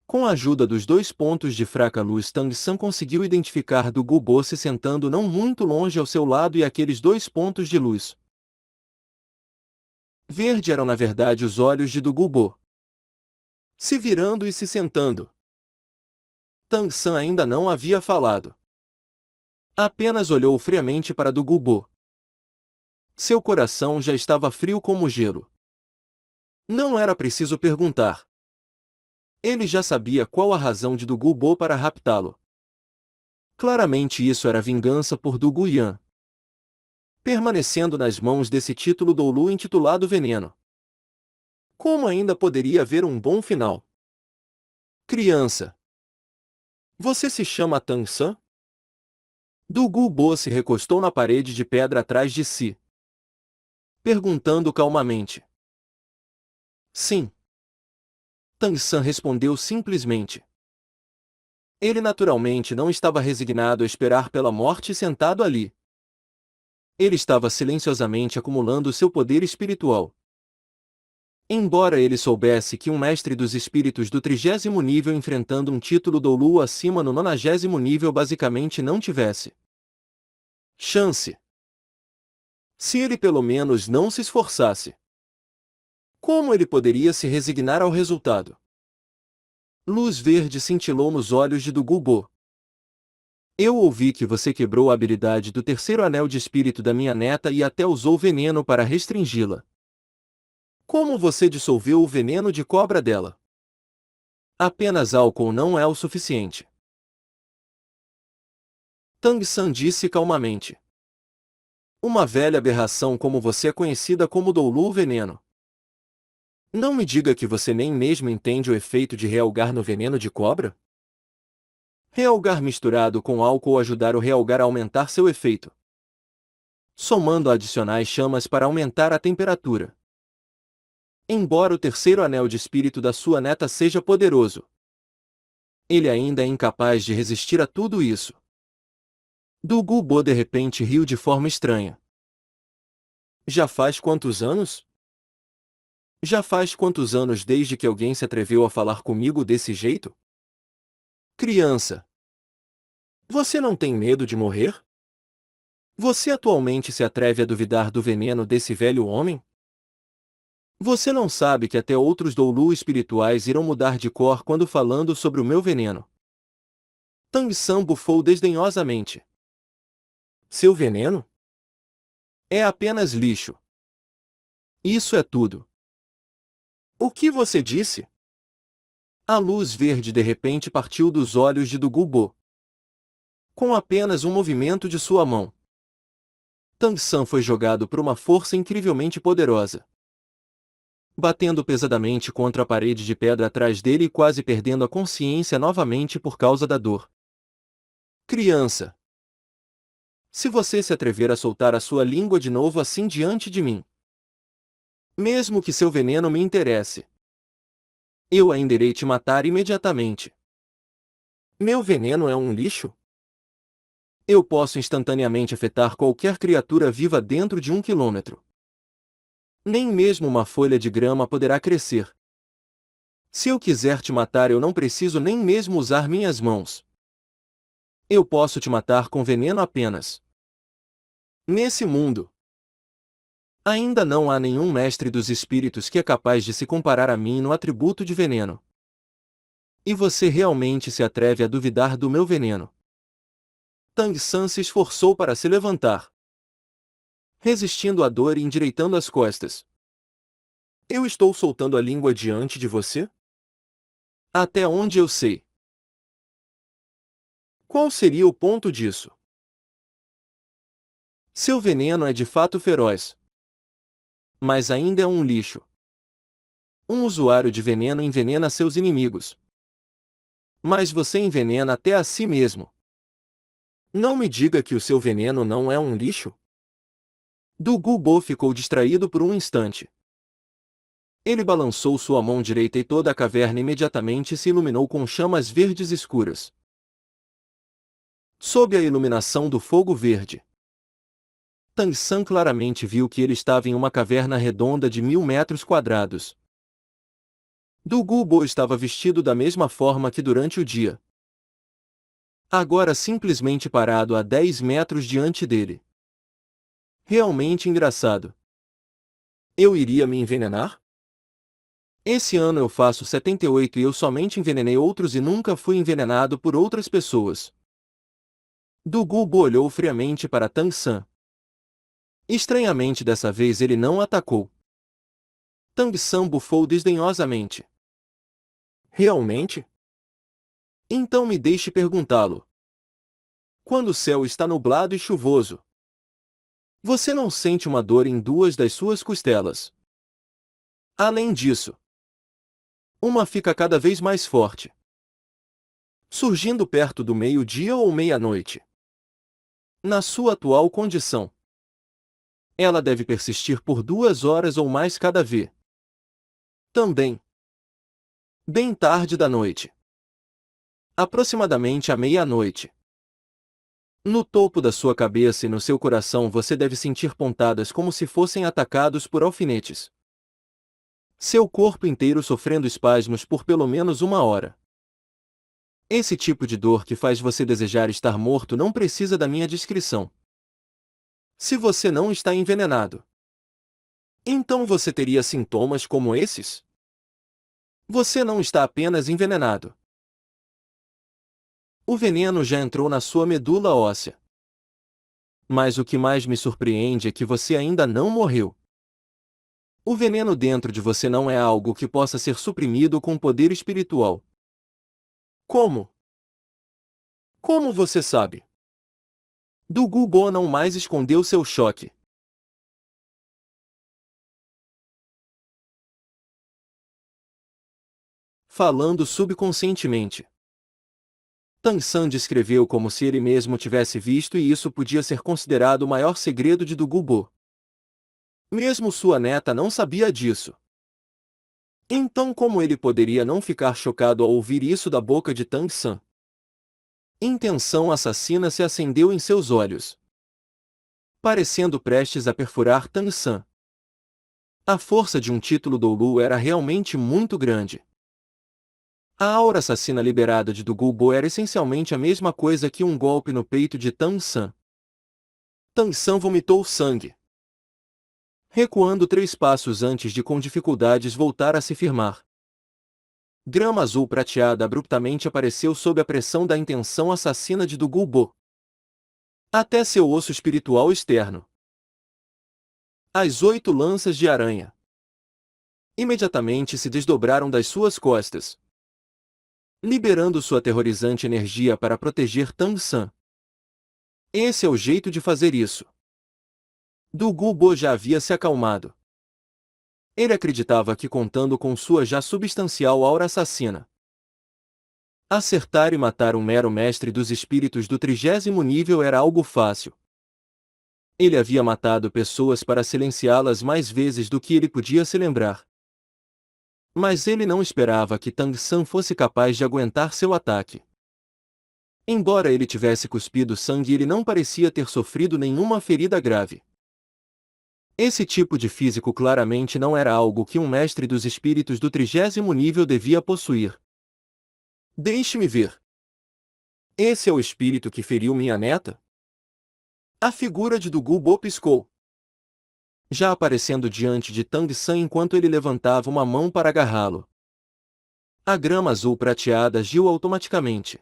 [SPEAKER 1] Com a ajuda dos 2 pontos de fraca luz, Tang-san conseguiu identificar do Gubo se sentando não muito longe ao seu lado e aqueles 2 pontos de luz verde eram na verdade os olhos de do Gubo, se virando e se sentando. Tang-san ainda não havia falado. Apenas olhou friamente para do Gubo. Seu coração já estava frio como gelo. Não era preciso perguntar. Ele já sabia qual a razão de do Gubo para raptá-lo. Claramente isso era vingança por do Guyan. Permanecendo nas mãos desse título Doulu intitulado Veneno. Como ainda poderia haver um bom final? Criança. Você se chama Tan-san? Do Gubo se recostou na parede de pedra atrás de si, perguntando calmamente. Sim. Tan-san respondeu simplesmente. Ele naturalmente não estava resignado a esperar pela morte sentado ali. Ele estava silenciosamente acumulando seu poder espiritual. Embora ele soubesse que um mestre dos espíritos do 30º nível enfrentando um título Doulu acima no 90º nível basicamente não tivesse chance, se ele pelo menos não se esforçasse. Como ele poderia se resignar ao resultado? Luz verde cintilou nos olhos de Dugubo. Eu ouvi que você quebrou a habilidade do terceiro anel de espírito da minha neta e até usou veneno para restringi-la. Como você dissolveu o veneno de cobra dela? Apenas álcool não é o suficiente. Tang San disse calmamente. Uma velha aberração como você é conhecida como Doulu Veneno. Não me diga que você nem mesmo entende o efeito de realgar no veneno de cobra? Realgar misturado com álcool ajudar o realgar a aumentar seu efeito, somando adicionais chamas para aumentar a temperatura. Embora o terceiro anel de espírito da sua neta seja poderoso, ele ainda é incapaz de resistir a tudo isso. Dugubo de repente riu de forma estranha. Já faz quantos anos? Já faz quantos anos desde que alguém se atreveu a falar comigo desse jeito? Criança. Você não tem medo de morrer? Você atualmente se atreve a duvidar do veneno desse velho homem? Você não sabe que até outros Doulu espirituais irão mudar de cor quando falando sobre o meu veneno. Tang San bufou desdenhosamente. Seu veneno? É apenas lixo. Isso é tudo. O que você disse? A luz verde de repente partiu dos olhos de Dugubo. Com apenas um movimento de sua mão, Tang San foi jogado por uma força incrivelmente poderosa, batendo pesadamente contra a parede de pedra atrás dele e quase perdendo a consciência novamente por causa da dor. Criança! Se você se atrever a soltar a sua língua de novo assim diante de mim, mesmo que seu veneno me interesse, eu ainda irei te matar imediatamente. Meu veneno é um lixo? Eu posso instantaneamente afetar qualquer criatura viva dentro de 1 quilômetro. Nem mesmo uma folha de grama poderá crescer. Se eu quiser te matar, eu não preciso nem mesmo usar minhas mãos. Eu posso te matar com veneno apenas. Nesse mundo, ainda não há nenhum mestre dos espíritos que é capaz de se comparar a mim no atributo de veneno. E você realmente se atreve a duvidar do meu veneno? Tang San se esforçou para se levantar, resistindo à dor e endireitando as costas. Eu estou soltando a língua diante de você? Até onde eu sei. Qual seria o ponto disso? Seu veneno é de fato feroz, mas ainda é um lixo. Um usuário de veneno envenena seus inimigos, mas você envenena até a si mesmo. Não me diga que o seu veneno não é um lixo. Dugubo ficou distraído por um instante. Ele balançou sua mão direita e toda a caverna imediatamente se iluminou com chamas verdes escuras. Sob a iluminação do fogo verde, Tang San claramente viu que ele estava em uma caverna redonda de 1000 metros quadrados. Dugubo estava vestido da mesma forma que durante o dia, agora simplesmente parado a 10 metros diante dele. Realmente engraçado. Eu iria me envenenar? Esse ano eu faço 78 e eu somente envenenei outros e nunca fui envenenado por outras pessoas. Dugubo olhou friamente para Tang San. Estranhamente dessa vez ele não atacou. Tang San bufou desdenhosamente. Realmente? Então me deixe perguntá-lo. Quando o céu está nublado e chuvoso, você não sente uma dor em duas das suas costelas. Além disso, uma fica cada vez mais forte, surgindo perto do meio-dia ou meia-noite. Na sua atual condição, ela deve persistir por 2 horas ou mais cada vez. Também, bem tarde da noite, aproximadamente à meia-noite. No topo da sua cabeça e no seu coração você deve sentir pontadas como se fossem atacados por alfinetes. Seu corpo inteiro sofrendo espasmos por pelo menos 1 hora. Esse tipo de dor que faz você desejar estar morto não precisa da minha descrição. Se você não está envenenado, Então você teria sintomas como esses? Você não está apenas envenenado. O veneno já entrou na sua medula óssea. Mas o que mais me surpreende é que você ainda não morreu. O veneno dentro de você não é algo que possa ser suprimido com poder espiritual. Como? Como você sabe? Dugu não mais escondeu seu choque. Falando subconscientemente. Tan-san descreveu como se ele mesmo tivesse visto e isso podia ser considerado o maior segredo de Dugu. Mesmo sua neta não sabia disso. Então como ele poderia não ficar chocado ao ouvir isso da boca de Tan-san? Intenção assassina se acendeu em seus olhos, parecendo prestes a perfurar Tan-san. A força de um título Doulu era realmente muito grande. A aura assassina liberada de Dugu era essencialmente a mesma coisa que um golpe no peito de Tan-san. Tan-san vomitou sangue, recuando 3 passos antes de com dificuldades voltar a se firmar. Grama azul prateada abruptamente apareceu sob a pressão da intenção assassina de Dugu. Até seu osso espiritual externo. As 8 lanças de aranha imediatamente se desdobraram das suas costas, liberando sua aterrorizante energia para proteger Tan-san. Esse é o jeito de fazer isso. Dugu já havia se acalmado. Ele acreditava que contando com sua já substancial aura assassina, acertar e matar um mero mestre dos espíritos do 30º nível era algo fácil. Ele havia matado pessoas para silenciá-las mais vezes do que ele podia se lembrar. Mas ele não esperava que Tan-san fosse capaz de aguentar seu ataque. Embora ele tivesse cuspido sangue, ele não parecia ter sofrido nenhuma ferida grave. Esse tipo de físico claramente não era algo que um mestre dos espíritos do 30º nível devia possuir. Deixe-me ver. Esse é o espírito que feriu minha neta? A figura de Dugu piscou, já aparecendo diante de Tang-san enquanto ele levantava uma mão para agarrá-lo. A grama azul prateada agiu automaticamente.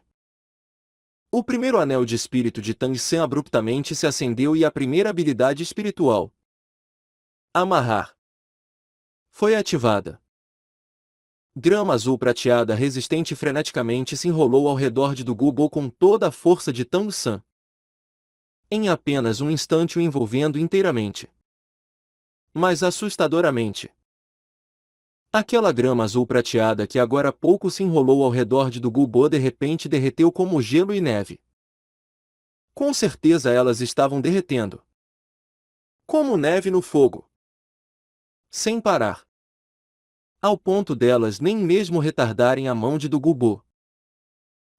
[SPEAKER 1] O primeiro anel de espírito de Tang-san abruptamente se acendeu e a primeira habilidade espiritual, amarrar, foi ativada. Grama azul prateada resistente freneticamente se enrolou ao redor de Dugu com toda a força de Tang-san. Em apenas um instante o envolvendo inteiramente. Mas assustadoramente. Aquela grama azul prateada que agora há pouco se enrolou ao redor de Dugu de repente derreteu como gelo e neve. Com certeza elas estavam derretendo, como neve no fogo, sem parar, ao ponto delas nem mesmo retardarem a mão de Dugu.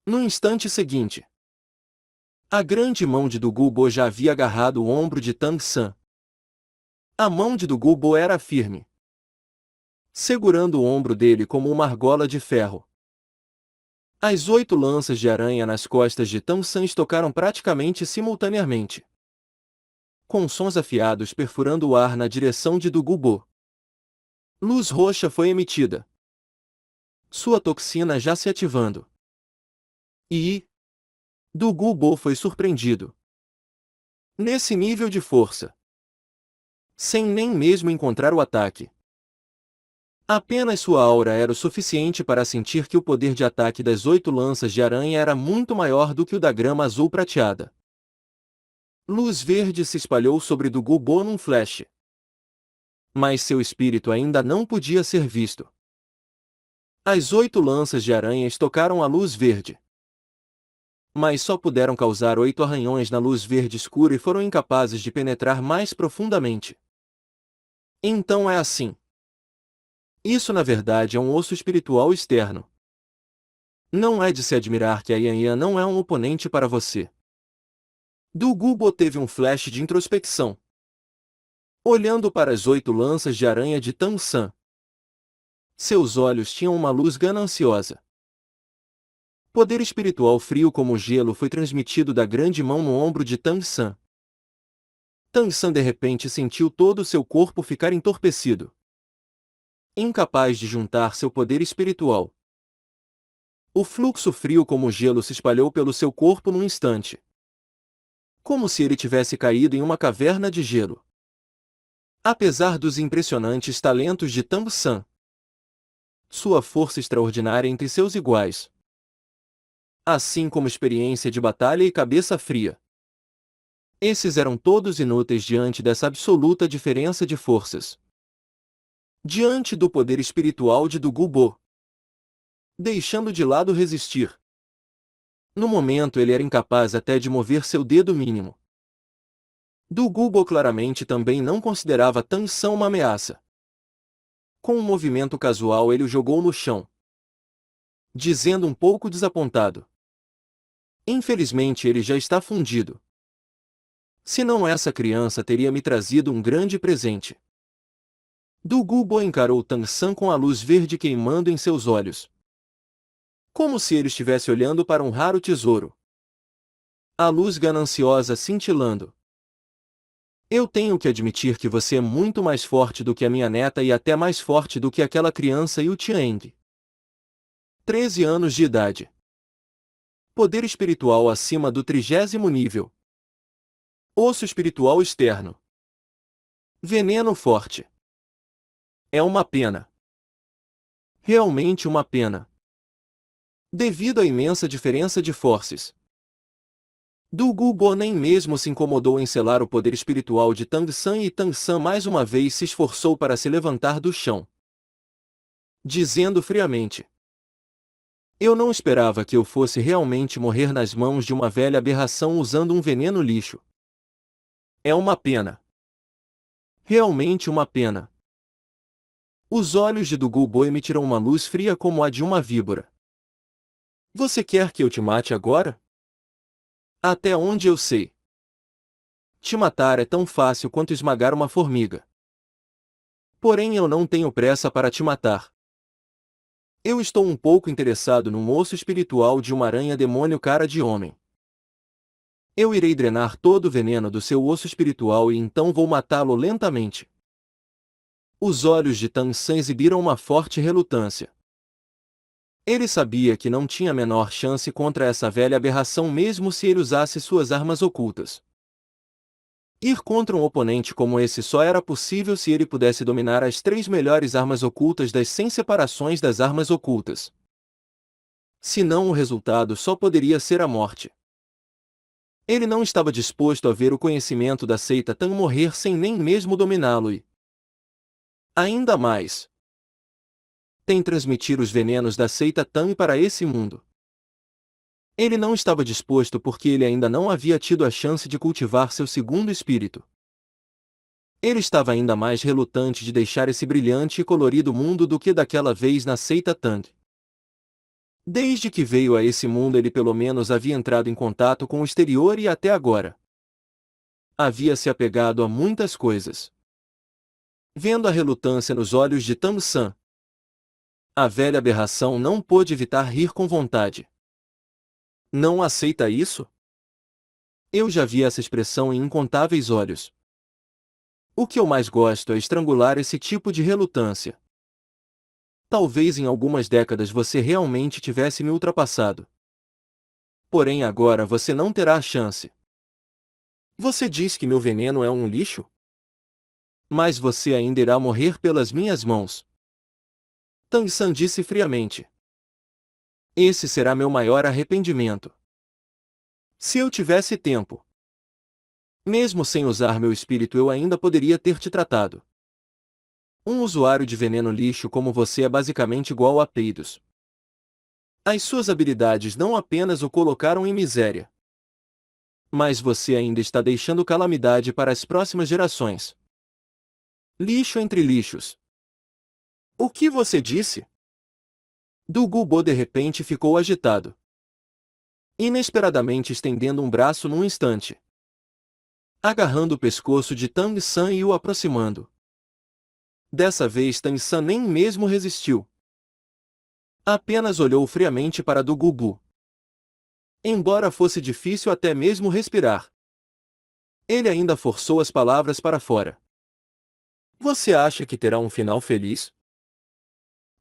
[SPEAKER 1] No instante seguinte, a grande mão de Dugu já havia agarrado o ombro de Tang-san. A mão de Dugu era firme, segurando o ombro dele como uma argola de ferro. As 8 lanças de aranha nas costas de Tang-san estocaram praticamente simultaneamente, com sons afiados perfurando o ar na direção de Dugu. Luz roxa foi emitida, sua toxina já se ativando. E Dugu foi surpreendido. Nesse nível de força, sem nem mesmo encontrar o ataque. Apenas sua aura era o suficiente para sentir que o poder de ataque das 8 lanças de aranha era muito maior do que o da grama azul prateada. Luz verde se espalhou sobre Dugu num flash. Mas seu espírito ainda não podia ser visto. As 8 lanças de aranha estocaram a luz verde, mas só puderam causar 8 arranhões na luz verde escura e foram incapazes de penetrar mais profundamente. Então é assim. Isso na verdade é um osso espiritual externo. Não é de se admirar que a Yan não é um oponente para você. Dugu teve um flash de introspecção, olhando para as 8 lanças de aranha de Tang-san. Seus olhos tinham uma luz gananciosa. Poder espiritual frio como gelo foi transmitido da grande mão no ombro de Tang-san. Tang San de repente sentiu todo o seu corpo ficar entorpecido, incapaz de juntar seu poder espiritual. O fluxo frio como gelo se espalhou pelo seu corpo num instante, como se ele tivesse caído em uma caverna de gelo. Apesar dos impressionantes talentos de Tang San, sua força extraordinária entre seus iguais, assim como experiência de batalha e cabeça fria, esses eram todos inúteis diante dessa absoluta diferença de forças. Diante do poder espiritual de Du Gubo, deixando de lado resistir. No momento ele era incapaz até de mover seu dedo mínimo. Du Gubo claramente também não considerava Tang San uma ameaça. Com um movimento casual ele o jogou no chão, dizendo um pouco desapontado: infelizmente ele já está fundido. Senão essa criança teria me trazido um grande presente. Du Gubo encarou Tang San com a luz verde queimando em seus olhos, como se ele estivesse olhando para um raro tesouro. A luz gananciosa cintilando. Eu tenho que admitir que você é muito mais forte do que a minha neta e até mais forte do que aquela criança e o Tiang. 13 anos de idade. Poder espiritual acima do 30º nível. Osso espiritual externo. Veneno forte. É uma pena. Realmente uma pena. Devido à imensa diferença de forças. Du Gubo nem mesmo se incomodou em selar o poder espiritual de Tang San e Tang San mais uma vez se esforçou para se levantar do chão, dizendo friamente: eu não esperava que eu fosse realmente morrer nas mãos de uma velha aberração usando um veneno lixo. É uma pena. Realmente uma pena. Os olhos de Du Gubo emitiram uma luz fria como a de uma víbora. Você quer que eu te mate agora? Até onde eu sei. Te matar é tão fácil quanto esmagar uma formiga. Porém eu não tenho pressa para te matar. Eu estou um pouco interessado num osso espiritual de uma aranha demônio cara de homem. Eu irei drenar todo o veneno do seu osso espiritual e então vou matá-lo lentamente. Os olhos de Tang San exibiram uma forte relutância. Ele sabia que não tinha a menor chance contra essa velha aberração mesmo se ele usasse suas armas ocultas. Ir contra um oponente como esse só era possível se ele pudesse dominar as 3 melhores armas ocultas das 100 separações das armas ocultas. Senão o resultado só poderia ser a morte. Ele não estava disposto a ver o conhecimento da seita Tang morrer sem nem mesmo dominá-lo e, ainda mais, tem transmitir os venenos da seita Tang para esse mundo. Ele não estava disposto porque ele ainda não havia tido a chance de cultivar seu segundo espírito. Ele estava ainda mais relutante de deixar esse brilhante e colorido mundo do que daquela vez na seita Tang. Desde que veio a esse mundo ele pelo menos havia entrado em contato com o exterior e até agora havia se apegado a muitas coisas. Vendo a relutância nos olhos de Tang San, a velha aberração não pôde evitar rir com vontade. Não aceita isso? Eu já vi essa expressão em incontáveis olhos. O que eu mais gosto é estrangular esse tipo de relutância. Talvez em algumas décadas você realmente tivesse me ultrapassado. Porém agora você não terá a chance. Você diz que meu veneno é um lixo? Mas você ainda irá morrer pelas minhas mãos. Tang San disse friamente. Esse será meu maior arrependimento. Se eu tivesse tempo, mesmo sem usar meu espírito eu ainda poderia ter te tratado. Um usuário de veneno lixo como você é basicamente igual a peidos. As suas habilidades não apenas o colocaram em miséria, mas você ainda está deixando calamidade para as próximas gerações. Lixo entre lixos. O que você disse? Du Gubo de repente ficou agitado, inesperadamente estendendo um braço num instante, agarrando o pescoço de Tang San e o aproximando. Dessa vez Tang San nem mesmo resistiu. Apenas olhou friamente para Du Gubo. Embora fosse difícil até mesmo respirar, Ele ainda forçou as palavras para fora. Você acha que terá um final feliz?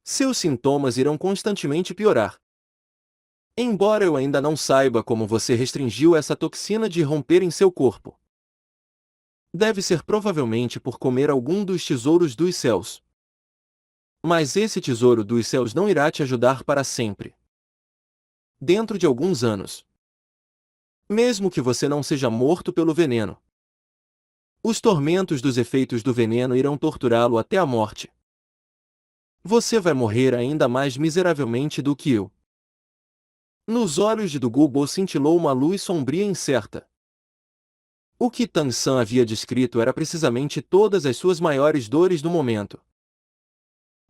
[SPEAKER 1] Seus sintomas irão constantemente piorar. Embora eu ainda não saiba como você restringiu essa toxina de romper em seu corpo. Deve ser provavelmente por comer algum dos tesouros dos céus. Mas esse tesouro dos céus não irá te ajudar para sempre. Dentro de alguns anos. Mesmo que você não seja morto pelo veneno. Os tormentos dos efeitos do veneno irão torturá-lo até a morte. Você vai morrer ainda mais miseravelmente do que eu. Nos olhos de Dugubo cintilou uma luz sombria e incerta. O que Tang San havia descrito era precisamente todas as suas maiores dores do momento.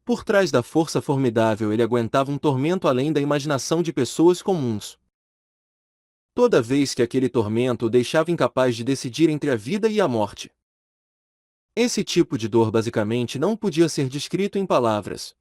[SPEAKER 1] Por trás da força formidável ele aguentava um tormento além da imaginação de pessoas comuns. Toda vez que aquele tormento o deixava incapaz de decidir entre a vida e a morte. Esse tipo de dor basicamente não podia ser descrito em palavras.